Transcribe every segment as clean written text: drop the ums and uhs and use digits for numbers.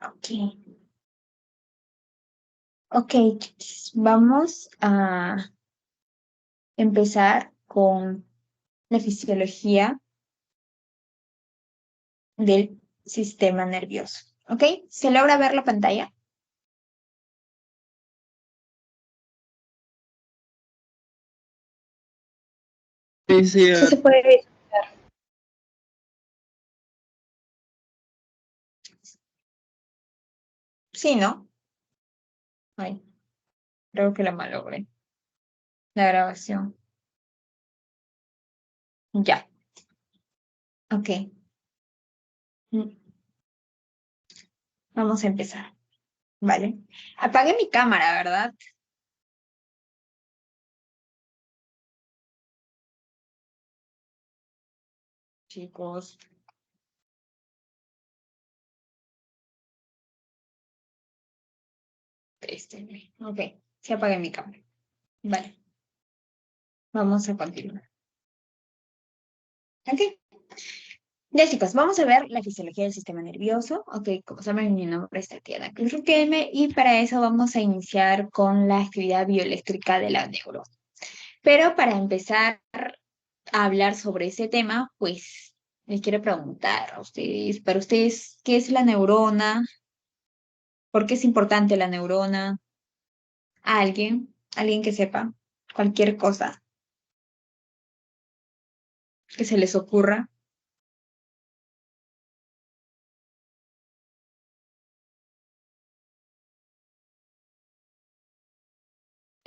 Ok. Ok, chicos, vamos a empezar con la fisiología del sistema nervioso. ¿Ok? ¿Se logra ver la pantalla? Sí, sí, Sí se puede ver. Sí, ¿no? Ay, creo que la malogré. La grabación. Ya. Ok. Mm, Vamos a empezar. Vale. Apagué mi cámara, ¿verdad? Chicos. Ok. Sí apagué mi cámara. Vale. Vamos a continuar. Ok. Ya chicos, vamos a ver la fisiología del sistema nervioso. Ok, como saben, mi nombre es Tatiana Cruz Riquelme y para eso vamos a iniciar con la actividad bioeléctrica de la neurona. Pero para empezar a hablar sobre ese tema, pues les quiero preguntar a ustedes, para ustedes, ¿qué es la neurona? ¿Por qué es importante la neurona? ¿A alguien? ¿Alguien que sepa? Cualquier cosa que se les ocurra.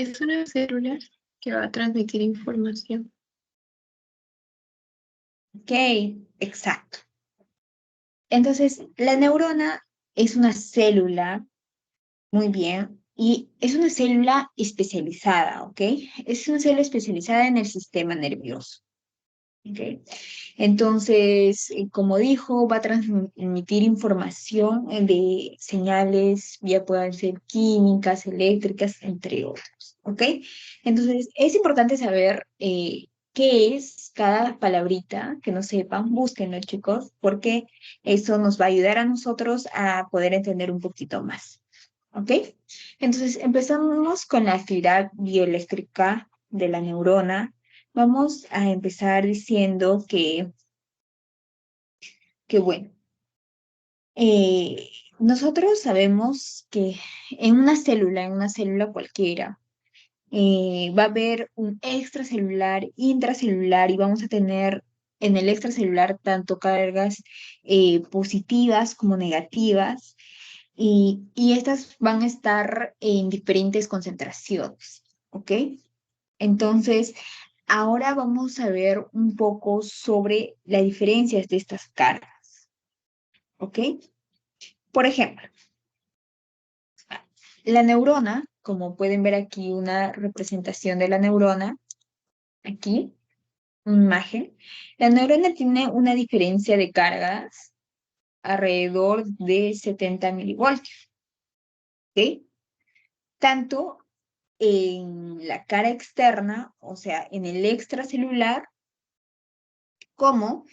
es una célula que va a transmitir información. Ok, exacto. Entonces, la neurona es una célula. Muy bien. Y es una célula especializada, ¿ok? Es una célula especializada en el sistema nervioso, ¿ok? Entonces, como dijo, va a transmitir información de señales, ya puedan ser químicas, eléctricas, entre otros, ¿ok? Entonces, es importante saber qué es cada palabrita, que no sepan, búsquenlo, chicos, porque eso nos va a ayudar a nosotros a poder entender un poquito más. ¿Ok? Entonces, empezamos con la actividad bioeléctrica de la neurona. Vamos a empezar diciendo que bueno, nosotros sabemos que en una célula cualquiera, va a haber un extracelular, intracelular y vamos a tener en el extracelular tanto cargas positivas como negativas y estas van a estar en diferentes concentraciones, ¿ok? Entonces, ahora vamos a ver un poco sobre las diferencias de estas cargas, ¿ok? Por ejemplo, la neurona, como pueden ver aquí una representación de la neurona, aquí, una imagen, la neurona tiene una diferencia de cargas alrededor de 70 milivoltios, ¿ok? Tanto en la cara externa, o sea, en el extracelular, como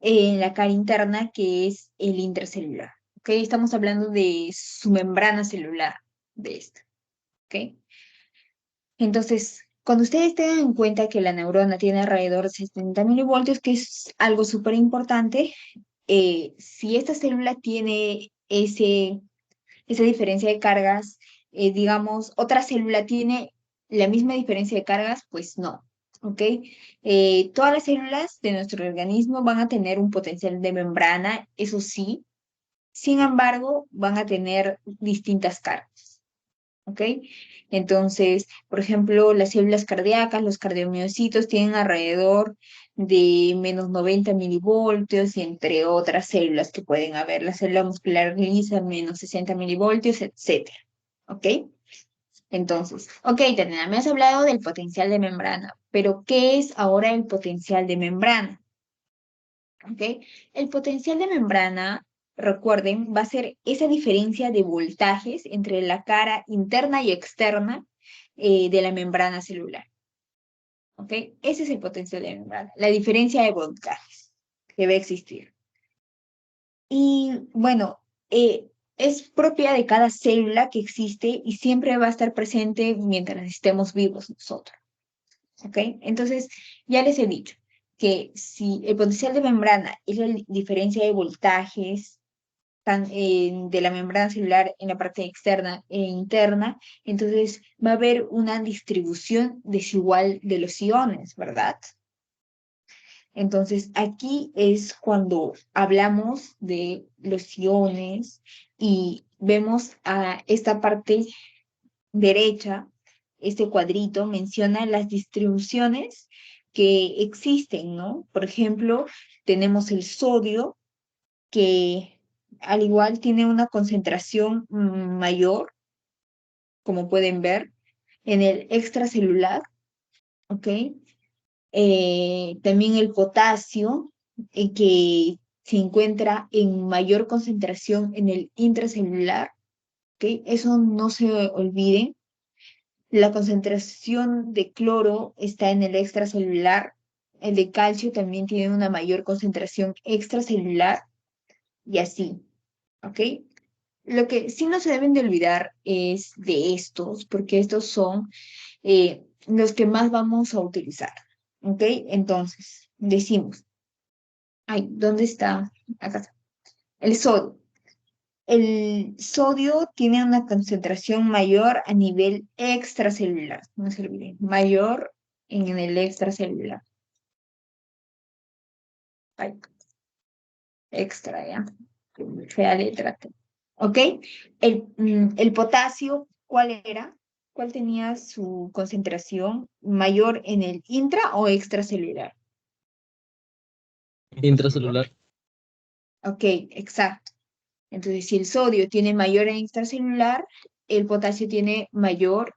en la cara interna, que es el intracelular. ¿Ok? Estamos hablando de su membrana celular, de esta. ¿Ok? Entonces, cuando ustedes tengan en cuenta que la neurona tiene alrededor de 70 milivoltios, que es algo súper importante, si esta célula tiene esa diferencia de cargas, digamos, otra célula tiene la misma diferencia de cargas, pues no, ¿ok? Todas las células de nuestro organismo van a tener un potencial de membrana, eso sí, sin embargo, van a tener distintas cargas, ¿ok? Entonces, por ejemplo, las células cardíacas, los cardiomiocitos tienen alrededor de menos 90 milivoltios y entre otras células que pueden haber, la célula muscular lisa, menos 60 milivoltios, etcétera. ¿Ok? Entonces, ok, Tatiana, me has hablado del potencial de membrana, pero ¿qué es ahora el potencial de membrana? ¿Ok? El potencial de membrana, recuerden, va a ser esa diferencia de voltajes entre la cara interna y externa de la membrana celular. ¿Ok? Ese es el potencial de membrana, la diferencia de voltajes que va a existir. Y bueno, es propia de cada célula que existe y siempre va a estar presente mientras estemos vivos nosotros. ¿Ok? Entonces, ya les he dicho que si el potencial de membrana es la diferencia de voltajes de la membrana celular en la parte externa e interna, entonces va a haber una distribución desigual de los iones, ¿verdad? Entonces, aquí es cuando hablamos de los iones y vemos a esta parte derecha, este cuadrito menciona las distribuciones que existen, ¿no? Por ejemplo, tenemos el sodio, que al igual tiene una concentración mayor, como pueden ver, en el extracelular, ¿ok? También el potasio, que se encuentra en mayor concentración en el intracelular, ¿ok? Eso no se olviden. La concentración de cloro está en el extracelular. El de calcio también tiene una mayor concentración extracelular y así, ¿ok? Lo que sí no se deben de olvidar es de estos, porque estos son los que más vamos a utilizar, ¿ok? Entonces, decimos, ay, ¿dónde está? Acá está. El sodio. El sodio tiene una concentración mayor a nivel extracelular, no se olviden, mayor en el extracelular. Ay, extra, ya. Fea letra. ¿Ok? El potasio, ¿cuál era? ¿Cuál tenía su concentración mayor en el intra o extracelular? Intracelular. Ok, exacto. Entonces, si el sodio tiene mayor en extracelular, el potasio tiene mayor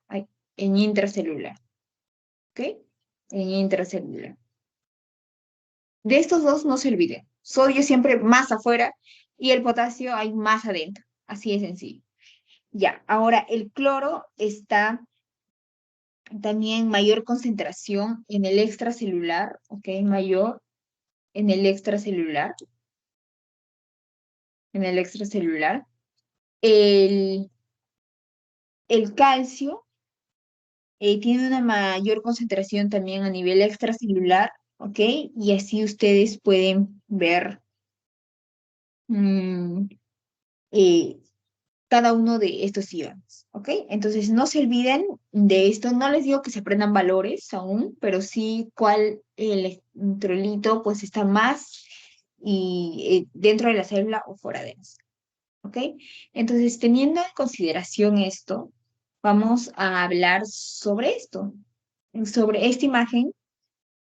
en intracelular. ¿Ok? En intracelular. De estos dos no se olviden. Sodio siempre más afuera y el potasio hay más adentro. Así de sencillo. Ya, ahora el cloro está también mayor concentración en el extracelular, ¿ok? Mayor en el extracelular, en el extracelular. El, el calcio tiene una mayor concentración también a nivel extracelular, ¿ok? Y así ustedes pueden ver mm, eh, cada uno de estos iones, ¿ok? Entonces no se olviden de esto, no les digo que se aprendan valores aún, pero sí cuál electrolito pues está más y dentro de la célula o fuera de ella, ¿ok? Entonces teniendo en consideración esto, vamos a hablar sobre esto, sobre esta imagen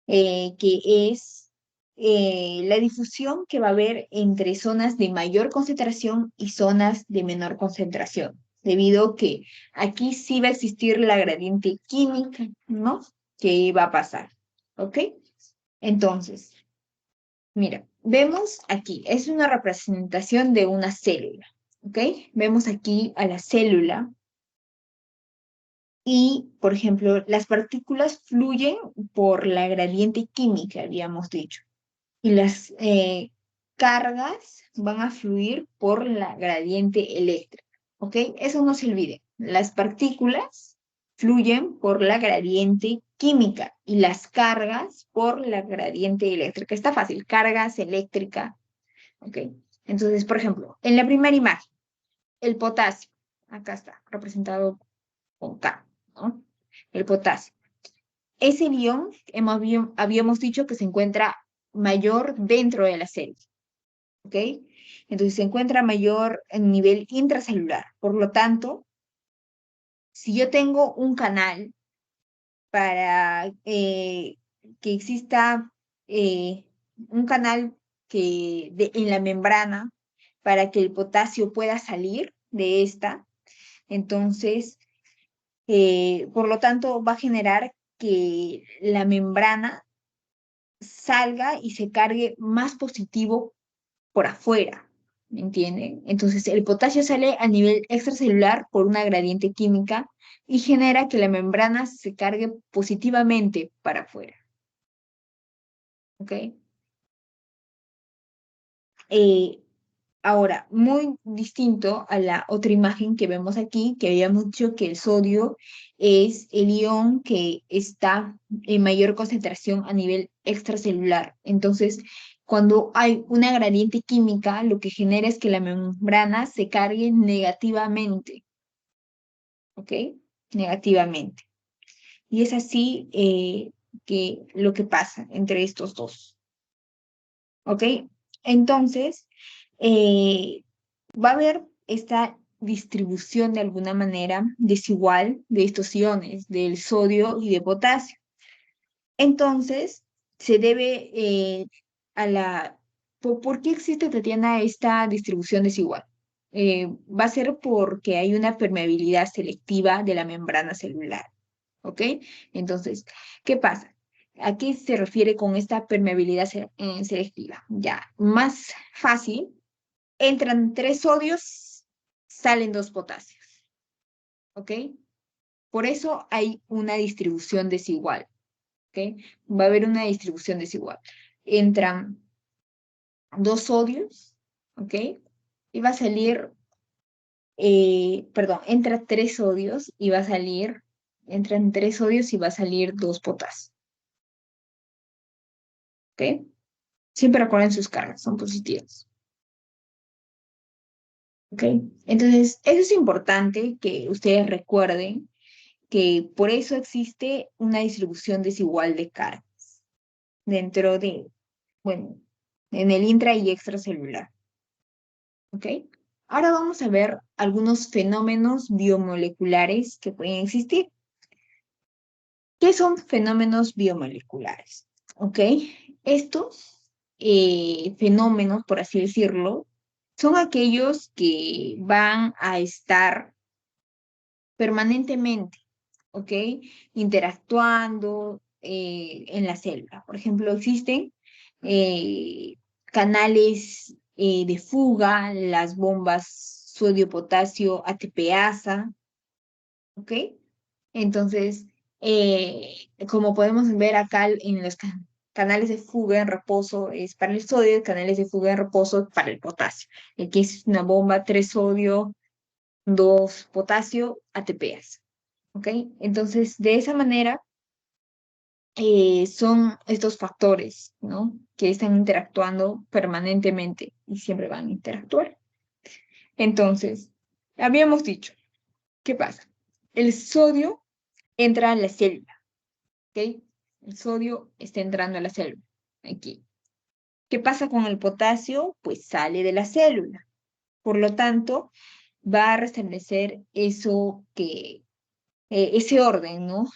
que es la difusión que va a haber entre zonas de mayor concentración y zonas de menor concentración, debido a que aquí sí va a existir la gradiente química, ¿no? Que va a pasar, ¿ok? Entonces, mira, vemos aquí, es una representación de una célula, ¿ok? Vemos aquí a la célula y, por ejemplo, las partículas fluyen por la gradiente química, habíamos dicho. Y las cargas van a fluir por la gradiente eléctrica, ¿ok? Eso no se olvide. Las partículas fluyen por la gradiente química y las cargas por la gradiente eléctrica. Está fácil, cargas eléctricas, ¿ok? Entonces, por ejemplo, en la primera imagen, el potasio, acá está, representado con K, ¿no? El potasio. Ese ion habíamos dicho que se encuentra mayor dentro de la célula, ¿ok? Entonces se encuentra mayor en nivel intracelular. Por lo tanto, si yo tengo un canal para que exista un canal en la membrana para que el potasio pueda salir de esta, entonces, por lo tanto, va a generar que la membrana salga y se cargue más positivo por afuera, ¿me entienden? Entonces el potasio sale a nivel extracelular por una gradiente química y genera que la membrana se cargue positivamente para afuera, ¿ok? Ahora, muy distinto a la otra imagen que vemos aquí, que habíamos dicho que el sodio es el ion que está en mayor concentración a nivel extracelular. Entonces, cuando hay una gradiente química, lo que genera es que la membrana se cargue negativamente, ¿ok? Negativamente. Y es así que lo que pasa entre estos dos, ¿ok? Entonces, eh, va a haber esta distribución de alguna manera desigual de estos iones, del sodio y de potasio. Entonces, se debe a la... ¿Por qué existe, Tatiana, esta distribución desigual? Va a ser porque hay una permeabilidad selectiva de la membrana celular, ¿ok? Entonces, ¿qué pasa? ¿A qué se refiere con esta permeabilidad selectiva? Ya, más fácil, entran 3 sodios, salen 2 potasios, ¿ok? Por eso hay una distribución desigual, ¿ok? Va a haber una distribución desigual. Entran 2 sodios, ¿ok? Y va a salir, perdón, entra 3 sodios y va a salir, entran 3 sodios y va a salir 2 potasios, ¿ok? Siempre recuerden sus cargas, son positivas, ¿ok? Entonces, eso es importante que ustedes recuerden que por eso existe una distribución desigual de cargas dentro de, bueno, en el intra y extracelular, ¿ok? Ahora vamos a ver algunos fenómenos biomoleculares que pueden existir. ¿Qué son fenómenos biomoleculares? ¿Ok? Estos fenómenos, por así decirlo, son aquellos que van a estar permanentemente, ¿ok? Interactuando en la célula. Por ejemplo, existen canales de fuga, las bombas sodio-potasio ATPasa, ¿ok? Entonces, como podemos ver acá en los canales de fuga en reposo es para el sodio, canales de fuga en reposo para el potasio. Aquí es una bomba 3 sodio, 2 potasio, ATPasa. ¿Ok? Entonces, de esa manera son estos factores, ¿no? Que están interactuando permanentemente y siempre van a interactuar. Entonces, habíamos dicho, ¿qué pasa? El sodio entra a la célula, ¿ok? El sodio está entrando a la célula, aquí. ¿Qué pasa con el potasio? Pues sale de la célula. Por lo tanto, va a restablecer eso que ese orden, ¿no?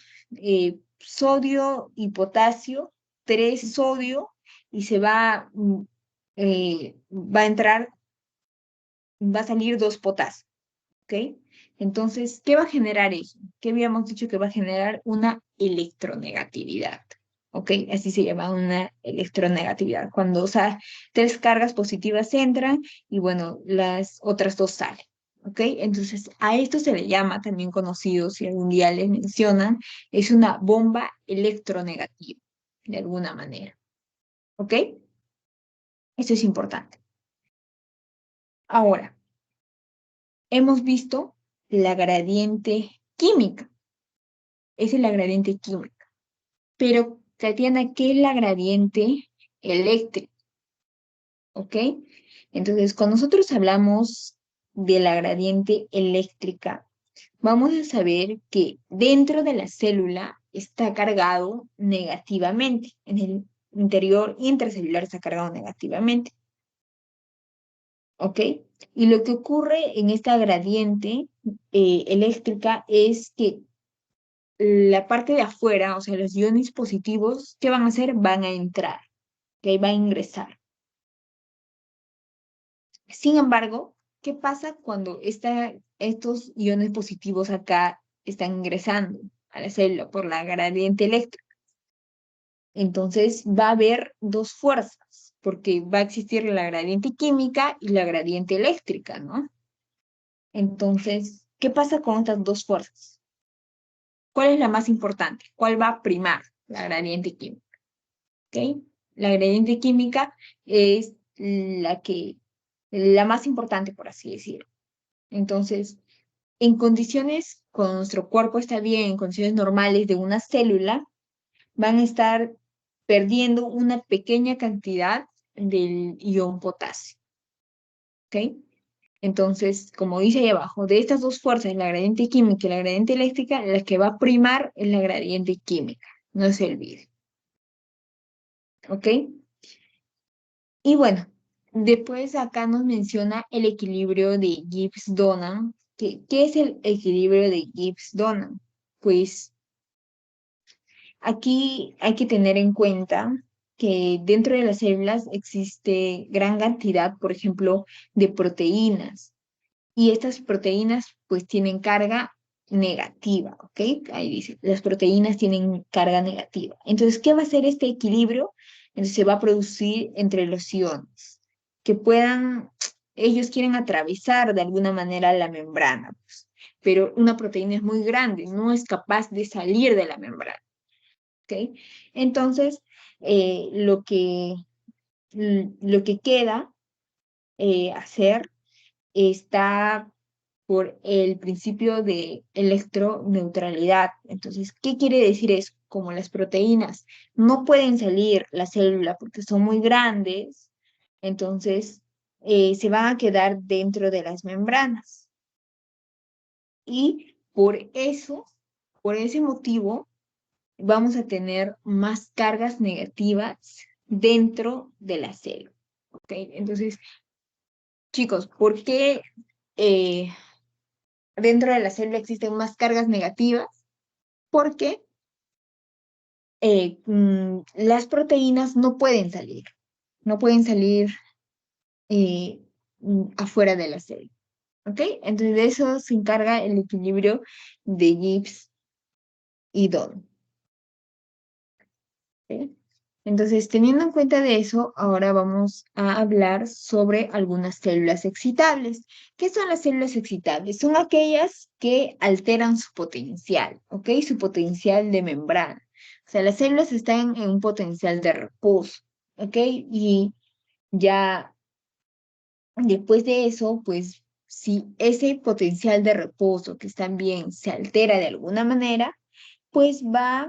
Sodio y potasio, 3 sodio, y se va, va a entrar, va a salir 2 potasios, ¿ok? Entonces, ¿qué va a generar eso? ¿Qué habíamos dicho que va a generar? Una electronegatividad, ¿ok? Así se llama una electronegatividad, cuando, o sea, 3 cargas positivas entran y, bueno, las otras 2 salen. ¿Ok? Entonces, a esto se le llama, también conocido, si algún día les mencionan, es una bomba electronegativa, de alguna manera. ¿Ok? Eso es importante. Ahora, hemos visto la gradiente química. Esa es la gradiente química. Pero, Tatiana, ¿qué es la gradiente eléctrica? ¿Ok? Entonces, cuando nosotros hablamos de la gradiente eléctrica, vamos a saber que dentro de la célula está cargado negativamente, en el interior intracelular está cargado negativamente, ¿ok? Y lo que ocurre en esta gradiente eléctrica es que la parte de afuera, o sea, los iones positivos, ¿qué van a hacer? Van a entrar, ¿ok? Van a ingresar. Sin embargo, ¿qué pasa cuando estos iones positivos acá están ingresando a la célula por la gradiente eléctrica? Entonces va a haber 2 fuerzas, porque va a existir la gradiente química y la gradiente eléctrica, ¿no? Entonces, ¿qué pasa con estas 2 fuerzas? ¿Cuál es la más importante? ¿Cuál va a primar? La gradiente química, ¿ok? La gradiente química es la que la más importante, por así decirlo. Entonces, en condiciones, cuando nuestro cuerpo está bien, en condiciones normales de una célula, van a estar perdiendo una pequeña cantidad del ion potasio. ¿Ok? Entonces, como dice ahí abajo, de estas dos fuerzas, la gradiente química y la gradiente eléctrica, la que va a primar es la gradiente química. No se olvide. ¿Ok? Y bueno, después acá nos menciona el equilibrio de Gibbs-Donan. ¿Qué es el equilibrio de Gibbs-Donan? Pues aquí hay que tener en cuenta que dentro de las células existe gran cantidad, por ejemplo, de proteínas. Y estas proteínas pues tienen carga negativa, ¿ok? Ahí dice, las proteínas tienen carga negativa. Entonces, ¿qué va a hacer este equilibrio? Entonces se va a producir entre los iones, que puedan, ellos quieren atravesar de alguna manera la membrana, pues, pero una proteína es muy grande, no es capaz de salir de la membrana, ¿ok? Entonces, eh, lo que, lo que queda hacer está por el principio de electroneutralidad. Entonces, ¿qué quiere decir eso? Como las proteínas no pueden salir la célula porque son muy grandes, entonces se van a quedar dentro de las membranas. Y por ese motivo, vamos a tener más cargas negativas dentro de la célula. ¿Ok? Entonces, chicos, ¿por qué eh, dentro de la célula existen más cargas negativas? Porque las proteínas no pueden salir afuera de la célula. ¿Ok? Entonces de eso se encarga el equilibrio de Gibbs y Dodd. ¿Ok? Entonces, teniendo en cuenta de eso, ahora vamos a hablar sobre algunas células excitables. ¿Qué son las células excitables? Son aquellas que alteran su potencial, ¿ok? Su potencial de membrana. O sea, las células están en un potencial de reposo, ¿ok? Y ya después de eso, pues, si ese potencial de reposo que están bien se altera de alguna manera, pues va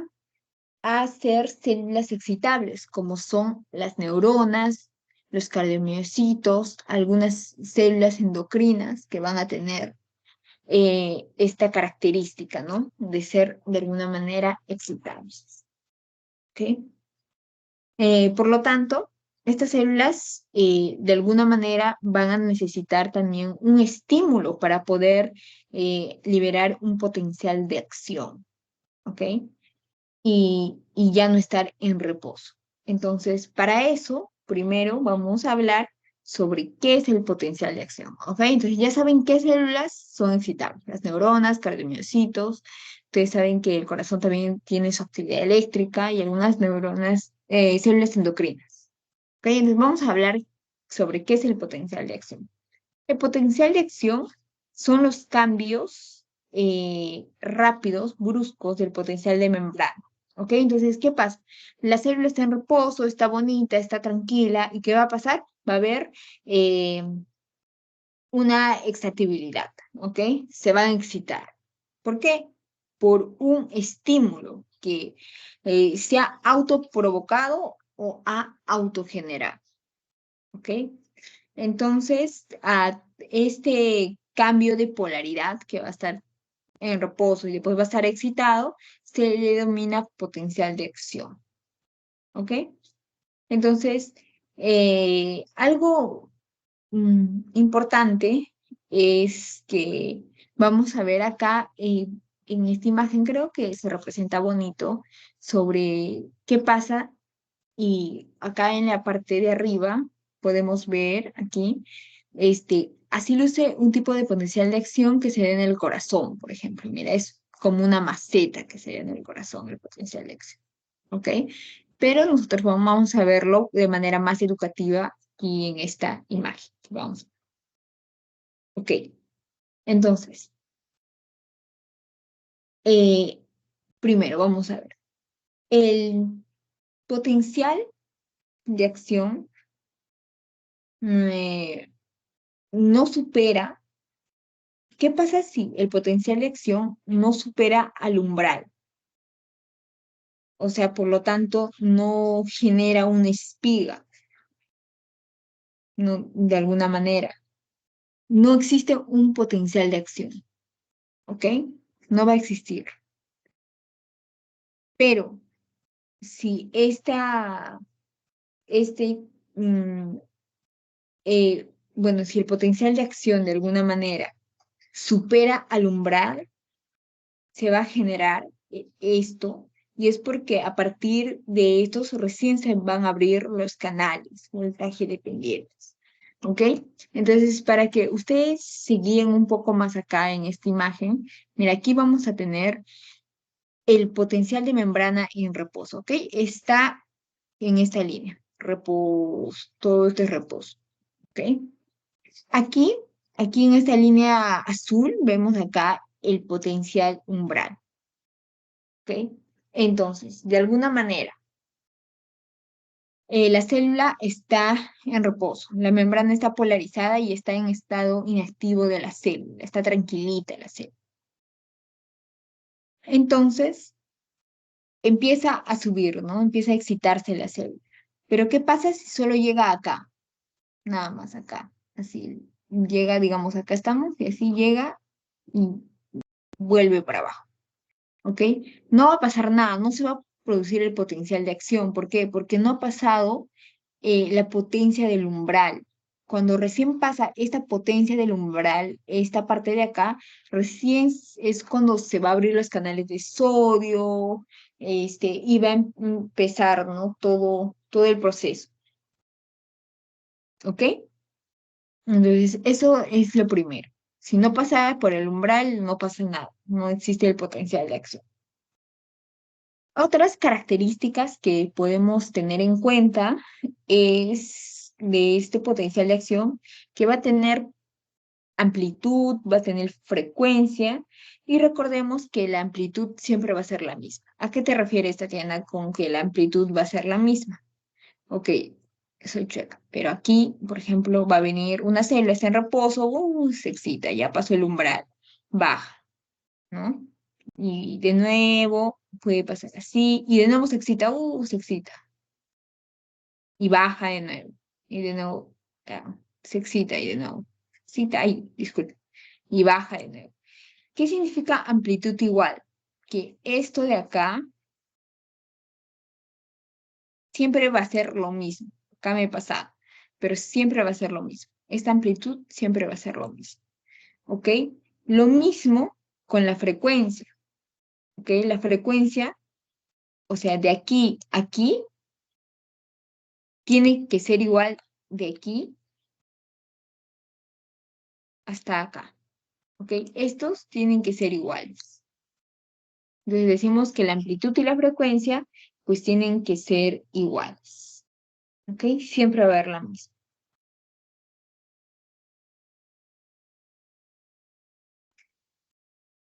a ser células excitables, como son las neuronas, los cardiomiocitos, algunas células endocrinas que van a tener esta característica, ¿no? De ser de alguna manera excitables. ¿Ok? Por lo tanto, estas células de alguna manera van a necesitar también un estímulo para poder liberar un potencial de acción. ¿Ok? Y ya no estar en reposo. Entonces, para eso, primero vamos a hablar sobre qué es el potencial de acción, ¿ok? Entonces, ya saben qué células son excitables, las neuronas, cardiomiocitos, ustedes saben que el corazón también tiene su actividad eléctrica y algunas neuronas, células endocrinas, ¿ok? Entonces, vamos a hablar sobre qué es el potencial de acción. El potencial de acción son los cambios rápidos, bruscos del potencial de membrana. ¿Ok? Entonces, ¿qué pasa? La célula está en reposo, está bonita, está tranquila. ¿Y qué va a pasar? Va a haber una excitabilidad. ¿Ok? Se van a excitar. ¿Por qué? Por un estímulo que sea autoprovocado o ha autogenerado. ¿Ok? Entonces, a este cambio de polaridad que va a estar en reposo y después va a estar excitado, se le denomina potencial de acción. ¿Ok? Entonces, algo importante es que vamos a ver acá en esta imagen, creo que se representa bonito sobre qué pasa y acá en la parte de arriba podemos ver aquí, así luce un tipo de potencial de acción que se da en el corazón, por ejemplo. Mira, es como una maceta que se da en el corazón, el potencial de acción. ¿Ok? Pero nosotros vamos a verlo de manera más educativa y en esta imagen. Vamos. Ok. Entonces, eh, primero vamos a ver. El potencial de acción no supera, ¿qué pasa si el potencial de acción no supera al umbral? O sea, por lo tanto, no genera una espiga, no, de alguna manera. No existe un potencial de acción, ¿ok? No va a existir. Pero si este, mm, bueno, si el potencial de acción de alguna manera supera al umbral, se va a generar esto, y es porque a partir de estos recién se van a abrir los canales voltaje dependientes. ¿Ok? Entonces, para que ustedes se guíen un poco más acá en esta imagen, mira, aquí vamos a tener el potencial de membrana en reposo, ¿ok? Está en esta línea, reposo, todo esto es reposo, ¿ok? Aquí, aquí en esta línea azul, vemos acá el potencial umbral, ¿ok? Entonces, de alguna manera, la célula está en reposo, la membrana está polarizada y está en estado inactivo de la célula, está tranquilita la célula. Entonces, empieza a subir, ¿no? Empieza a excitarse la célula. Pero ¿qué pasa si solo llega acá? Nada más acá. Así llega, digamos, acá estamos, y así llega y vuelve para abajo. ¿Ok? No va a pasar nada, no se va a producir el potencial de acción. ¿Por qué? Porque no ha pasado la potencia del umbral. Cuando recién pasa esta potencia del umbral, esta parte de acá, recién es cuando se va a abrir los canales de sodio, y va a empezar, ¿no? Todo el proceso. ¿Ok? Entonces, eso es lo primero. Si no pasa por el umbral, no pasa nada. No existe el potencial de acción. Otras características que podemos tener en cuenta es de este potencial de acción que va a tener amplitud, va a tener frecuencia y recordemos que la amplitud siempre va a ser la misma. ¿A qué te refieres, Tatiana, con que la amplitud va a ser la misma? Ok, soy chueca, pero aquí, por ejemplo, va a venir una célula, está en reposo, se excita, ya pasó el umbral, baja, ¿no? Y de nuevo puede pasar así, y de nuevo se excita, y baja de nuevo, y de nuevo se excita, y de nuevo, se excita, ay, disculpe, y baja de nuevo. ¿Qué significa amplitud igual? Que esto de acá siempre va a ser lo mismo. Acá me he pasado, pero siempre va a ser lo mismo. Esta amplitud siempre va a ser lo mismo. ¿Ok? Lo mismo con la frecuencia. ¿Ok? La frecuencia, o sea, de aquí a aquí, tiene que ser igual de aquí hasta acá. ¿Ok? Estos tienen que ser iguales. Entonces decimos que la amplitud y la frecuencia, pues tienen que ser iguales. ¿Ok? Siempre va a haber la misma.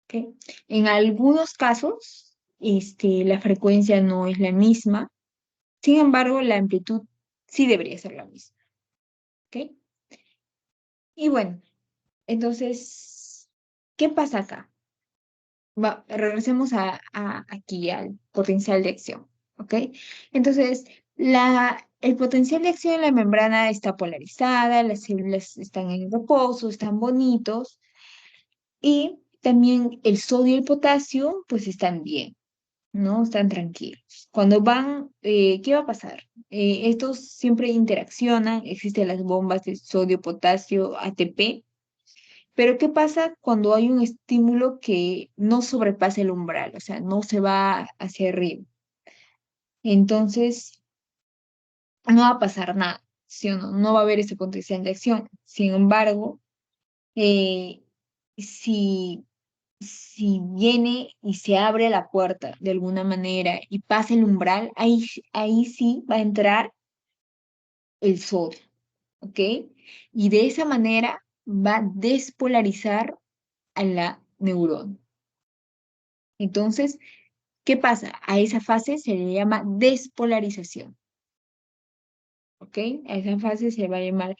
¿Ok? En algunos casos, la frecuencia no es la misma. Sin embargo, la amplitud sí debería ser la misma. ¿Ok? Y bueno, entonces, ¿qué pasa acá? Regresemos aquí al potencial de acción. ¿Ok? Entonces, el potencial de acción en la membrana está polarizada, las células están en reposo, están bonitos, y también el sodio y el potasio, pues están bien. ¿No? Están tranquilos. Cuando van, ¿qué va a pasar? Estos siempre interaccionan, existen las bombas de sodio, potasio, ATP, pero ¿qué pasa cuando hay un estímulo que no sobrepasa el umbral, o sea, no se va hacia arriba? Entonces, no va a pasar nada, ¿sí o no? No va a haber ese potencial de acción. Sin embargo, eh, si si viene y se abre la puerta de alguna manera y pasa el umbral, ahí sí va a entrar el sodio, ¿ok? Y de esa manera va a despolarizar a la neurona. Entonces, ¿qué pasa? A esa fase se le llama despolarización, ¿ok? A esa fase se va a llamar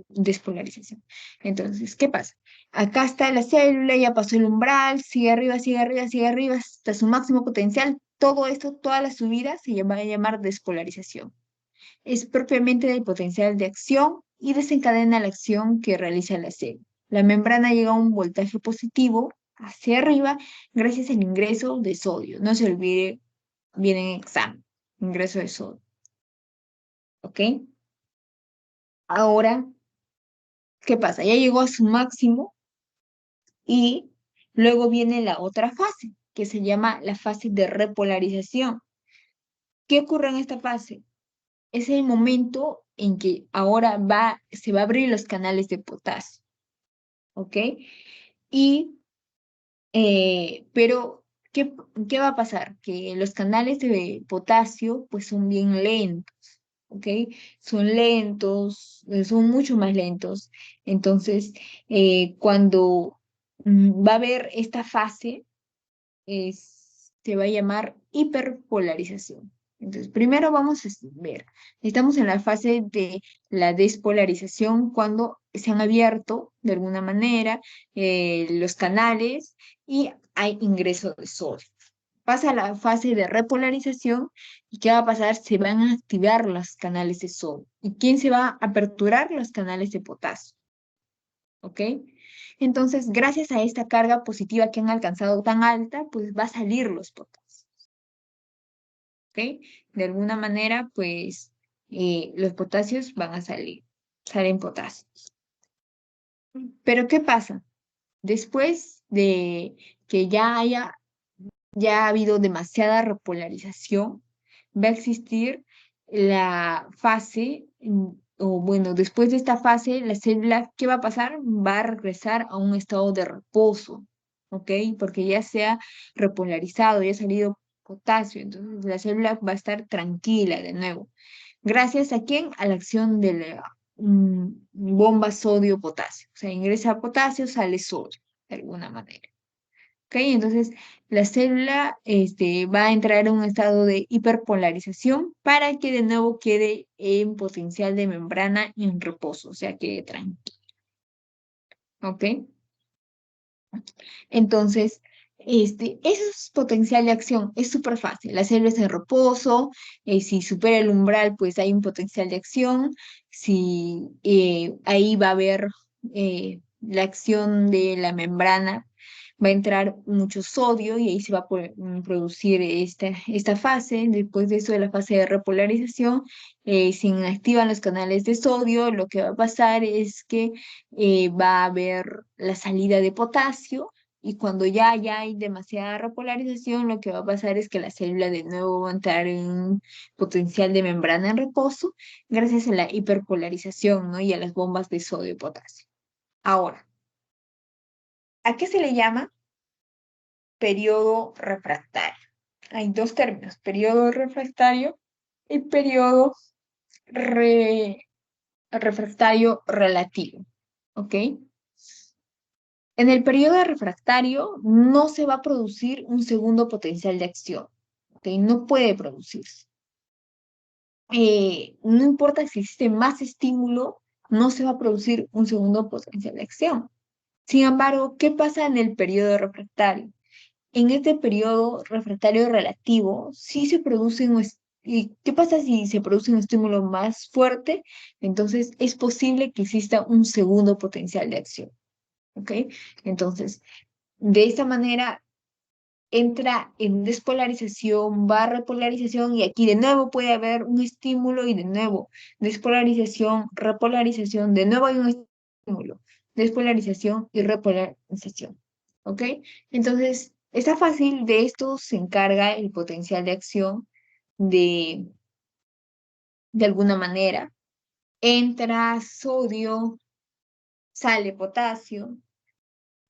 despolarización. Entonces, ¿qué pasa? Acá está la célula, ya pasó el umbral, sigue arriba, sigue arriba, sigue arriba, hasta su máximo potencial. Todo esto, toda la subida va a llamar despolarización. Es propiamente del potencial de acción y desencadena la acción que realiza la célula. La membrana llega a un voltaje positivo hacia arriba gracias al ingreso de sodio. No se olvide, viene en examen, ingreso de sodio. ¿Ok? Ahora, ¿qué pasa? Ya llegó a su máximo y luego viene la otra fase, que se llama la fase de repolarización. ¿Qué ocurre en esta fase? Es el momento en que ahora se va a abrir los canales de potasio, ¿ok? Y, pero, ¿qué va a pasar? Que los canales de potasio, pues son bien lentos, ¿ok? Son lentos, son mucho más lentos. Entonces, cuando va a haber esta fase, se va a llamar hiperpolarización. Entonces, primero vamos a ver, estamos en la fase de la despolarización cuando se han abierto de alguna manera los canales y hay ingreso de sodio. Pasa la fase de repolarización y ¿qué va a pasar? Se van a activar los canales de sodio. ¿Y quién se va a aperturar? Los canales de potasio. ¿Ok? Entonces, gracias a esta carga positiva que han alcanzado tan alta, pues va a salir los potasios. ¿Ok? De alguna manera, pues los potasios van a salir, salen potasios. Pero ¿qué pasa? Después de que ya ha habido demasiada repolarización, va a existir la fase, o bueno, después de esta fase, la célula, ¿qué va a pasar? Va a regresar a un estado de reposo, ¿ok? Porque ya se ha repolarizado, ya ha salido potasio, entonces la célula va a estar tranquila de nuevo. ¿Gracias a quién? A la acción de la bomba sodio-potasio. O sea, ingresa potasio, sale sodio, de alguna manera. ¿Ok? Entonces, la célula va a entrar en un estado de hiperpolarización para que de nuevo quede en potencial de membrana y en reposo, o sea, quede tranquilo. ¿Ok? Entonces, eso es potencial de acción, es súper fácil. La célula está en reposo, si supera el umbral, pues hay un potencial de acción. Si ahí va a haber la acción de la membrana, va a entrar mucho sodio y ahí se va a producir esta fase. Después de eso, de la fase de repolarización, se inactivan los canales de sodio. Lo que va a pasar es que va a haber la salida de potasio y cuando ya hay demasiada repolarización, lo que va a pasar es que la célula de nuevo va a entrar en un potencial de membrana en reposo gracias a la hiperpolarización, ¿no? Y a las bombas de sodio y potasio. Ahora, ¿a qué se le llama periodo refractario? Hay dos términos, periodo refractario y periodo refractario relativo, ¿ok? En el periodo refractario no se va a producir un segundo potencial de acción, ¿ok? No puede producirse. No importa si existe más estímulo, no se va a producir un segundo potencial de acción. Sin embargo, ¿qué pasa en el periodo refractario? En este periodo refractario relativo, sí se produce ¿y qué pasa si se produce un estímulo más fuerte? Entonces, es posible que exista un segundo potencial de acción, ¿ok? Entonces, de esta manera entra en despolarización, va a repolarización y aquí de nuevo puede haber un estímulo y de nuevo despolarización, repolarización, de nuevo hay un estímulo, despolarización y repolarización. ¿Ok? Entonces, está fácil, de esto se encarga el potencial de acción de, de alguna manera. Entra sodio, sale potasio,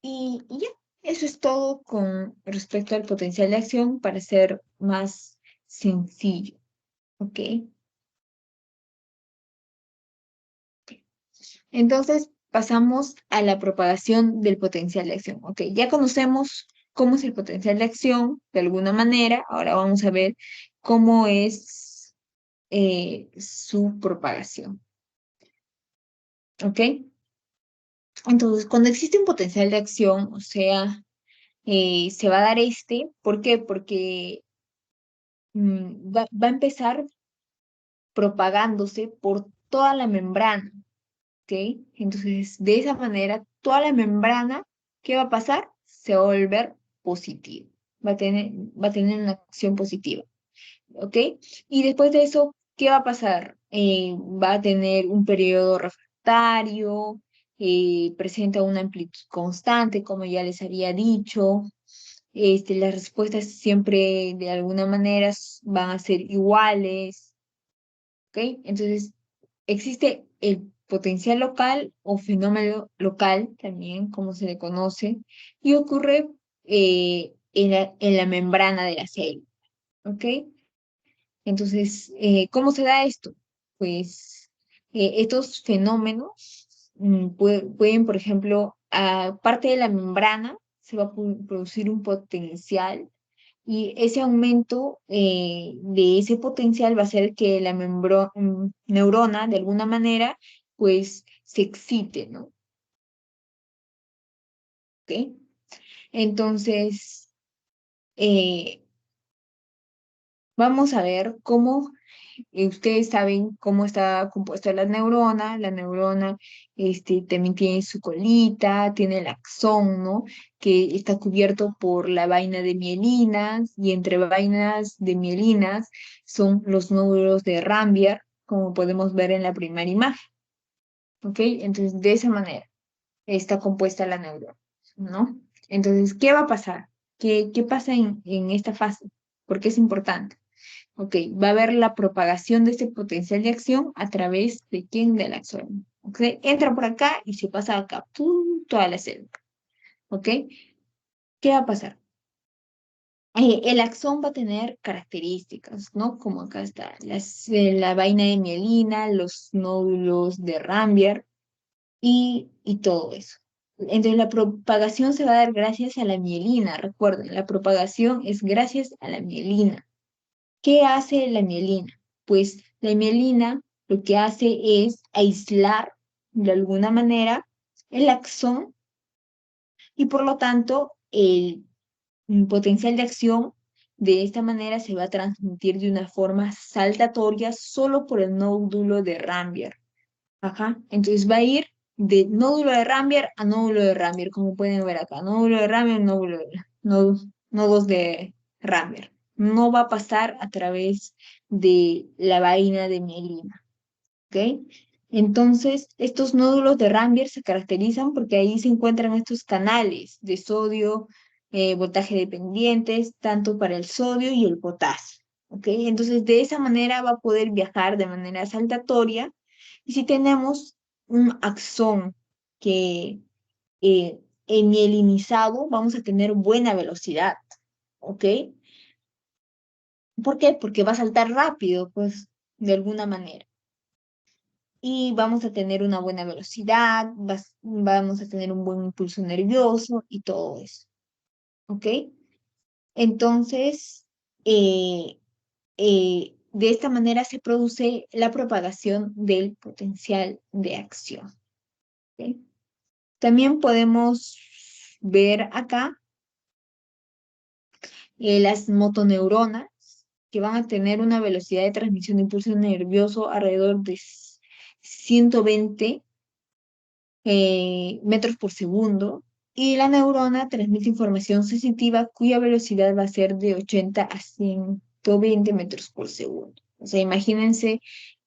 y ya, eso es todo con respecto al potencial de acción para ser más sencillo, ¿ok? Entonces pasamos a la propagación del potencial de acción, ¿ok? Ya conocemos cómo es el potencial de acción de alguna manera, ahora vamos a ver cómo es su propagación. ¿Ok? Entonces, cuando existe un potencial de acción, o sea, se va a dar ¿por qué? Porque va a empezar propagándose por toda la membrana, ¿ok? Entonces, de esa manera, toda la membrana, ¿qué va a pasar? Se va a volver positiva, va a tener una acción positiva, ¿ok? Y después de eso, ¿qué va a pasar? Va a tener un periodo refractario, presenta una amplitud constante, como ya les había dicho. Las respuestas siempre de alguna manera van a ser iguales, ¿ok? Entonces, existe el potencial local o fenómeno local, también como se le conoce, y ocurre en la membrana de la célula, ¿ok? Entonces, ¿cómo se da esto? Pues estos fenómenos pueden, por ejemplo, aparte de la membrana, se va a producir un potencial y ese aumento de ese potencial va a hacer que la neurona, de alguna manera, pues se excite, ¿no? ¿Ok? Entonces, eh, vamos a ver cómo ustedes saben cómo está compuesta la neurona. La neurona también tiene su colita, tiene el axón, ¿no? Que está cubierto por la vaina de mielinas y entre vainas de mielinas son los nódulos de Rambier, como podemos ver en la primera imagen, ¿ok? Entonces, de esa manera está compuesta la neurona, ¿no? Entonces, ¿qué va a pasar? ¿Qué pasa en esta fase? Porque es importante. Ok, va a haber la propagación de este potencial de acción a través de quién, del axón. Ok, entra por acá y se pasa acá, ¡pum! Toda la célula. Ok, ¿qué va a pasar? El axón va a tener características, ¿no? Como acá está, la vaina de mielina, los nódulos de Rambier y todo eso. Entonces la propagación se va a dar gracias a la mielina, recuerden, la propagación es gracias a la mielina. ¿Qué hace la mielina? Pues la mielina lo que hace es aislar de alguna manera el axón y por lo tanto el potencial de acción de esta manera se va a transmitir de una forma saltatoria solo por el nódulo de Rambier. Ajá. Entonces va a ir de nódulo de Rambier a nódulo de Rambier, como pueden ver acá. Nódulo de Rambier, nódulos de Rambier. No va a pasar a través de la vaina de mielina. ¿Ok? Entonces, estos nódulos de Rambier se caracterizan porque ahí se encuentran estos canales de sodio, voltaje dependientes, tanto para el sodio y el potasio. ¿Ok? Entonces, de esa manera va a poder viajar de manera saltatoria. Y si tenemos un axón que mielinizado, vamos a tener buena velocidad. ¿Ok? ¿Por qué? Porque va a saltar rápido, pues, de alguna manera. Y vamos a tener una buena velocidad, vamos a tener un buen impulso nervioso y todo eso. ¿Ok? Entonces, eh, de esta manera se produce la propagación del potencial de acción. ¿Ok? También podemos ver acá las motoneuronas que van a tener una velocidad de transmisión de impulso nervioso alrededor de 120 metros por segundo, y la neurona transmite información sensitiva cuya velocidad va a ser de 80 a 120 metros por segundo. O sea, imagínense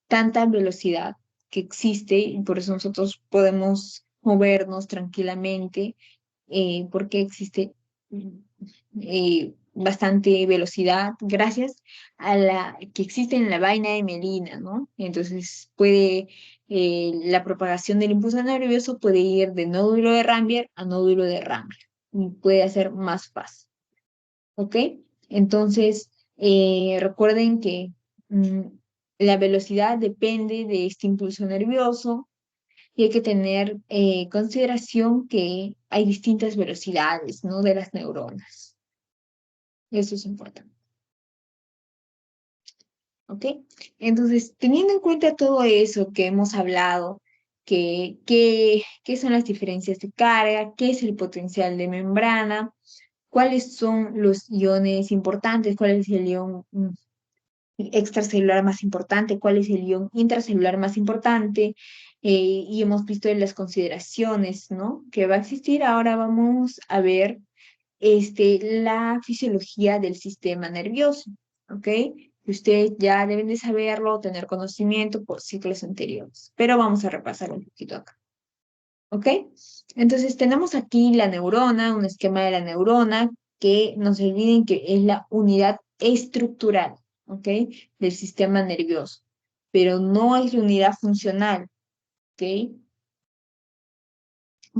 tanta velocidad que existe y por eso nosotros podemos movernos tranquilamente, porque existe bastante velocidad gracias a la que existe en la vaina de mielina, ¿no? Entonces la propagación del impulso nervioso puede ir de nódulo de Rambier a nódulo de Rambier y puede hacer más fácil, ¿ok? Entonces, recuerden que mm, la velocidad depende de este impulso nervioso y hay que tener consideración que hay distintas velocidades, ¿no? De las neuronas. Eso es importante. ¿ok? Entonces, teniendo en cuenta todo eso que hemos hablado, qué son las diferencias de carga, qué es el potencial de membrana, cuáles son los iones importantes, cuál es el ion extracelular más importante, cuál es el ion intracelular más importante, y hemos visto en las consideraciones, ¿no? Que va a existir. Ahora vamos a ver la fisiología del sistema nervioso, ¿ok? Ustedes ya deben de saberlo, tener conocimiento por ciclos anteriores, pero vamos a repasar un poquito acá, ¿ok? Entonces tenemos aquí la neurona, un esquema de la neurona, que no se olviden que es la unidad estructural, ¿ok? Del sistema nervioso, pero no es la unidad funcional, ¿ok?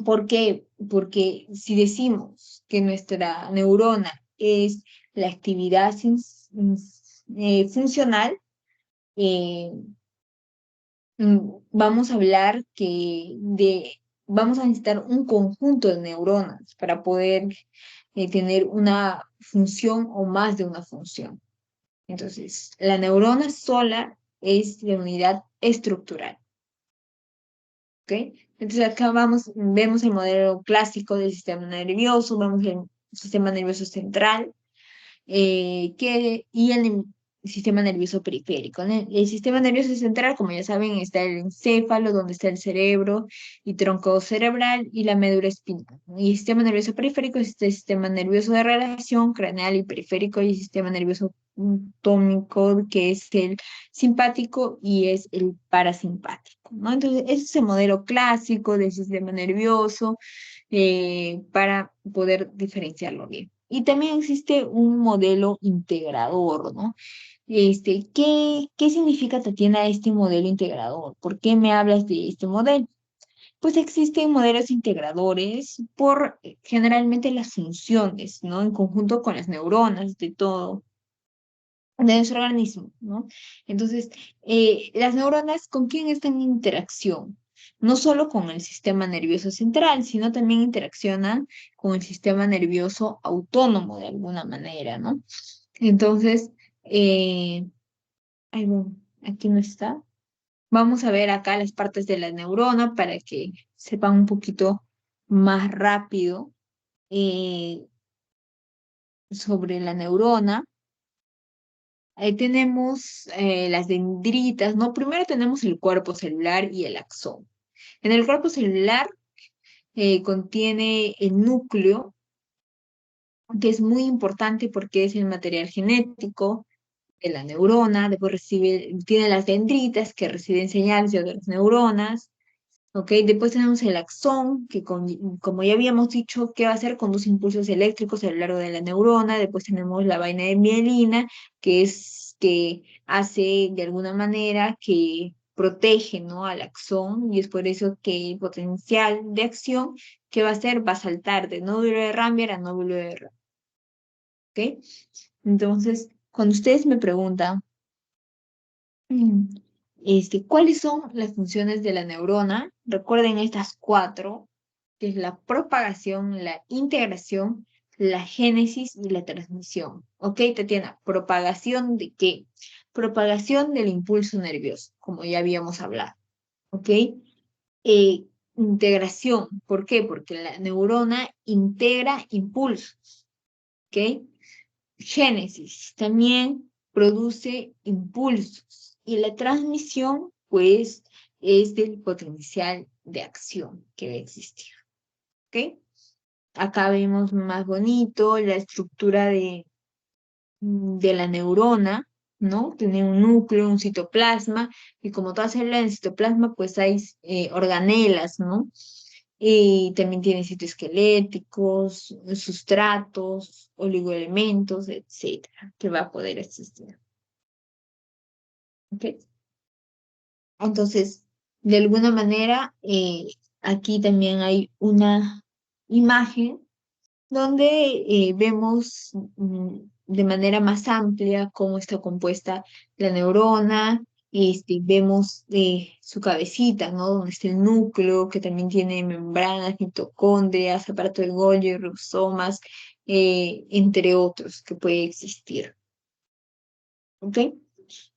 ¿Por qué? Porque si decimos que nuestra neurona es la actividad funcional, eh, vamos a hablar vamos a necesitar un conjunto de neuronas para poder tener una función o más de una función. Entonces, la neurona sola es la unidad estructural. ¿Ok? Entonces acá vemos el modelo clásico del sistema nervioso, vemos el sistema nervioso central, y el sistema nervioso periférico, ¿no? El sistema nervioso central, como ya saben, está el encéfalo, donde está el cerebro y tronco cerebral y la médula espinal. Y el sistema nervioso periférico es este sistema nervioso de relación craneal y periférico, y el sistema nervioso tónico, que es el simpático y es el parasimpático, ¿no? Entonces, ese es el modelo clásico del sistema nervioso, para poder diferenciarlo bien. Y también existe un modelo integrador, ¿no? ¿Qué significa, Tatiana, este modelo integrador? ¿Por qué me hablas de este modelo? Pues existen modelos integradores por generalmente las funciones, ¿no? En conjunto con las neuronas de todo de nuestro organismo, ¿no? Entonces, las neuronas, ¿con quién están en interacción? No solo con el sistema nervioso central, sino también interaccionan con el sistema nervioso autónomo de alguna manera, ¿no? Entonces, bueno, aquí no está. Vamos a ver acá las partes de la neurona para que sepan un poquito más rápido eh, sobre la neurona. Ahí tenemos las dendritas, ¿no? Primero tenemos el cuerpo celular y el axón. En el cuerpo celular contiene el núcleo, que es muy importante porque es el material genético de la neurona. Después tiene las dendritas que reciben señales de otras neuronas. ¿Ok? Después tenemos el axón, que como ya habíamos dicho, ¿qué va a hacer? Conduce impulsos eléctricos a lo largo de la neurona. Después tenemos la vaina de mielina, que hace de alguna manera que protege, ¿no? Al axón, y es por eso que el potencial de acción, ¿qué va a hacer? Va a saltar de nódulo de Ramberg a nódulo de Ramberg. ¿Ok? Entonces, cuando ustedes me preguntan, Mm, ¿cuáles son las funciones de la neurona? Recuerden estas cuatro, que es la propagación, la integración, la génesis y la transmisión. ¿Ok, Tatiana? ¿Propagación de qué? Propagación del impulso nervioso, como ya habíamos hablado. ¿Ok? Integración, ¿por qué? Porque la neurona integra impulsos. ¿Ok? Génesis también produce impulsos y la transmisión, pues, es del potencial de acción que va a existir. ¿Ok? Acá vemos más bonito la estructura de la neurona, ¿no? Tiene un núcleo, un citoplasma, y como toda célula en citoplasma, pues hay organelas, ¿no? Y también tiene sitios esqueléticos, sustratos, oligoelementos, etcétera, que va a poder existir. ¿Ok? Entonces, de alguna manera, aquí también hay una imagen donde vemos de manera más amplia cómo está compuesta la neurona. Vemos su cabecita, ¿no? Donde está el núcleo, que también tiene membranas, mitocondrias, aparato de Golgi, ribosomas, entre otros que puede existir. ¿Ok?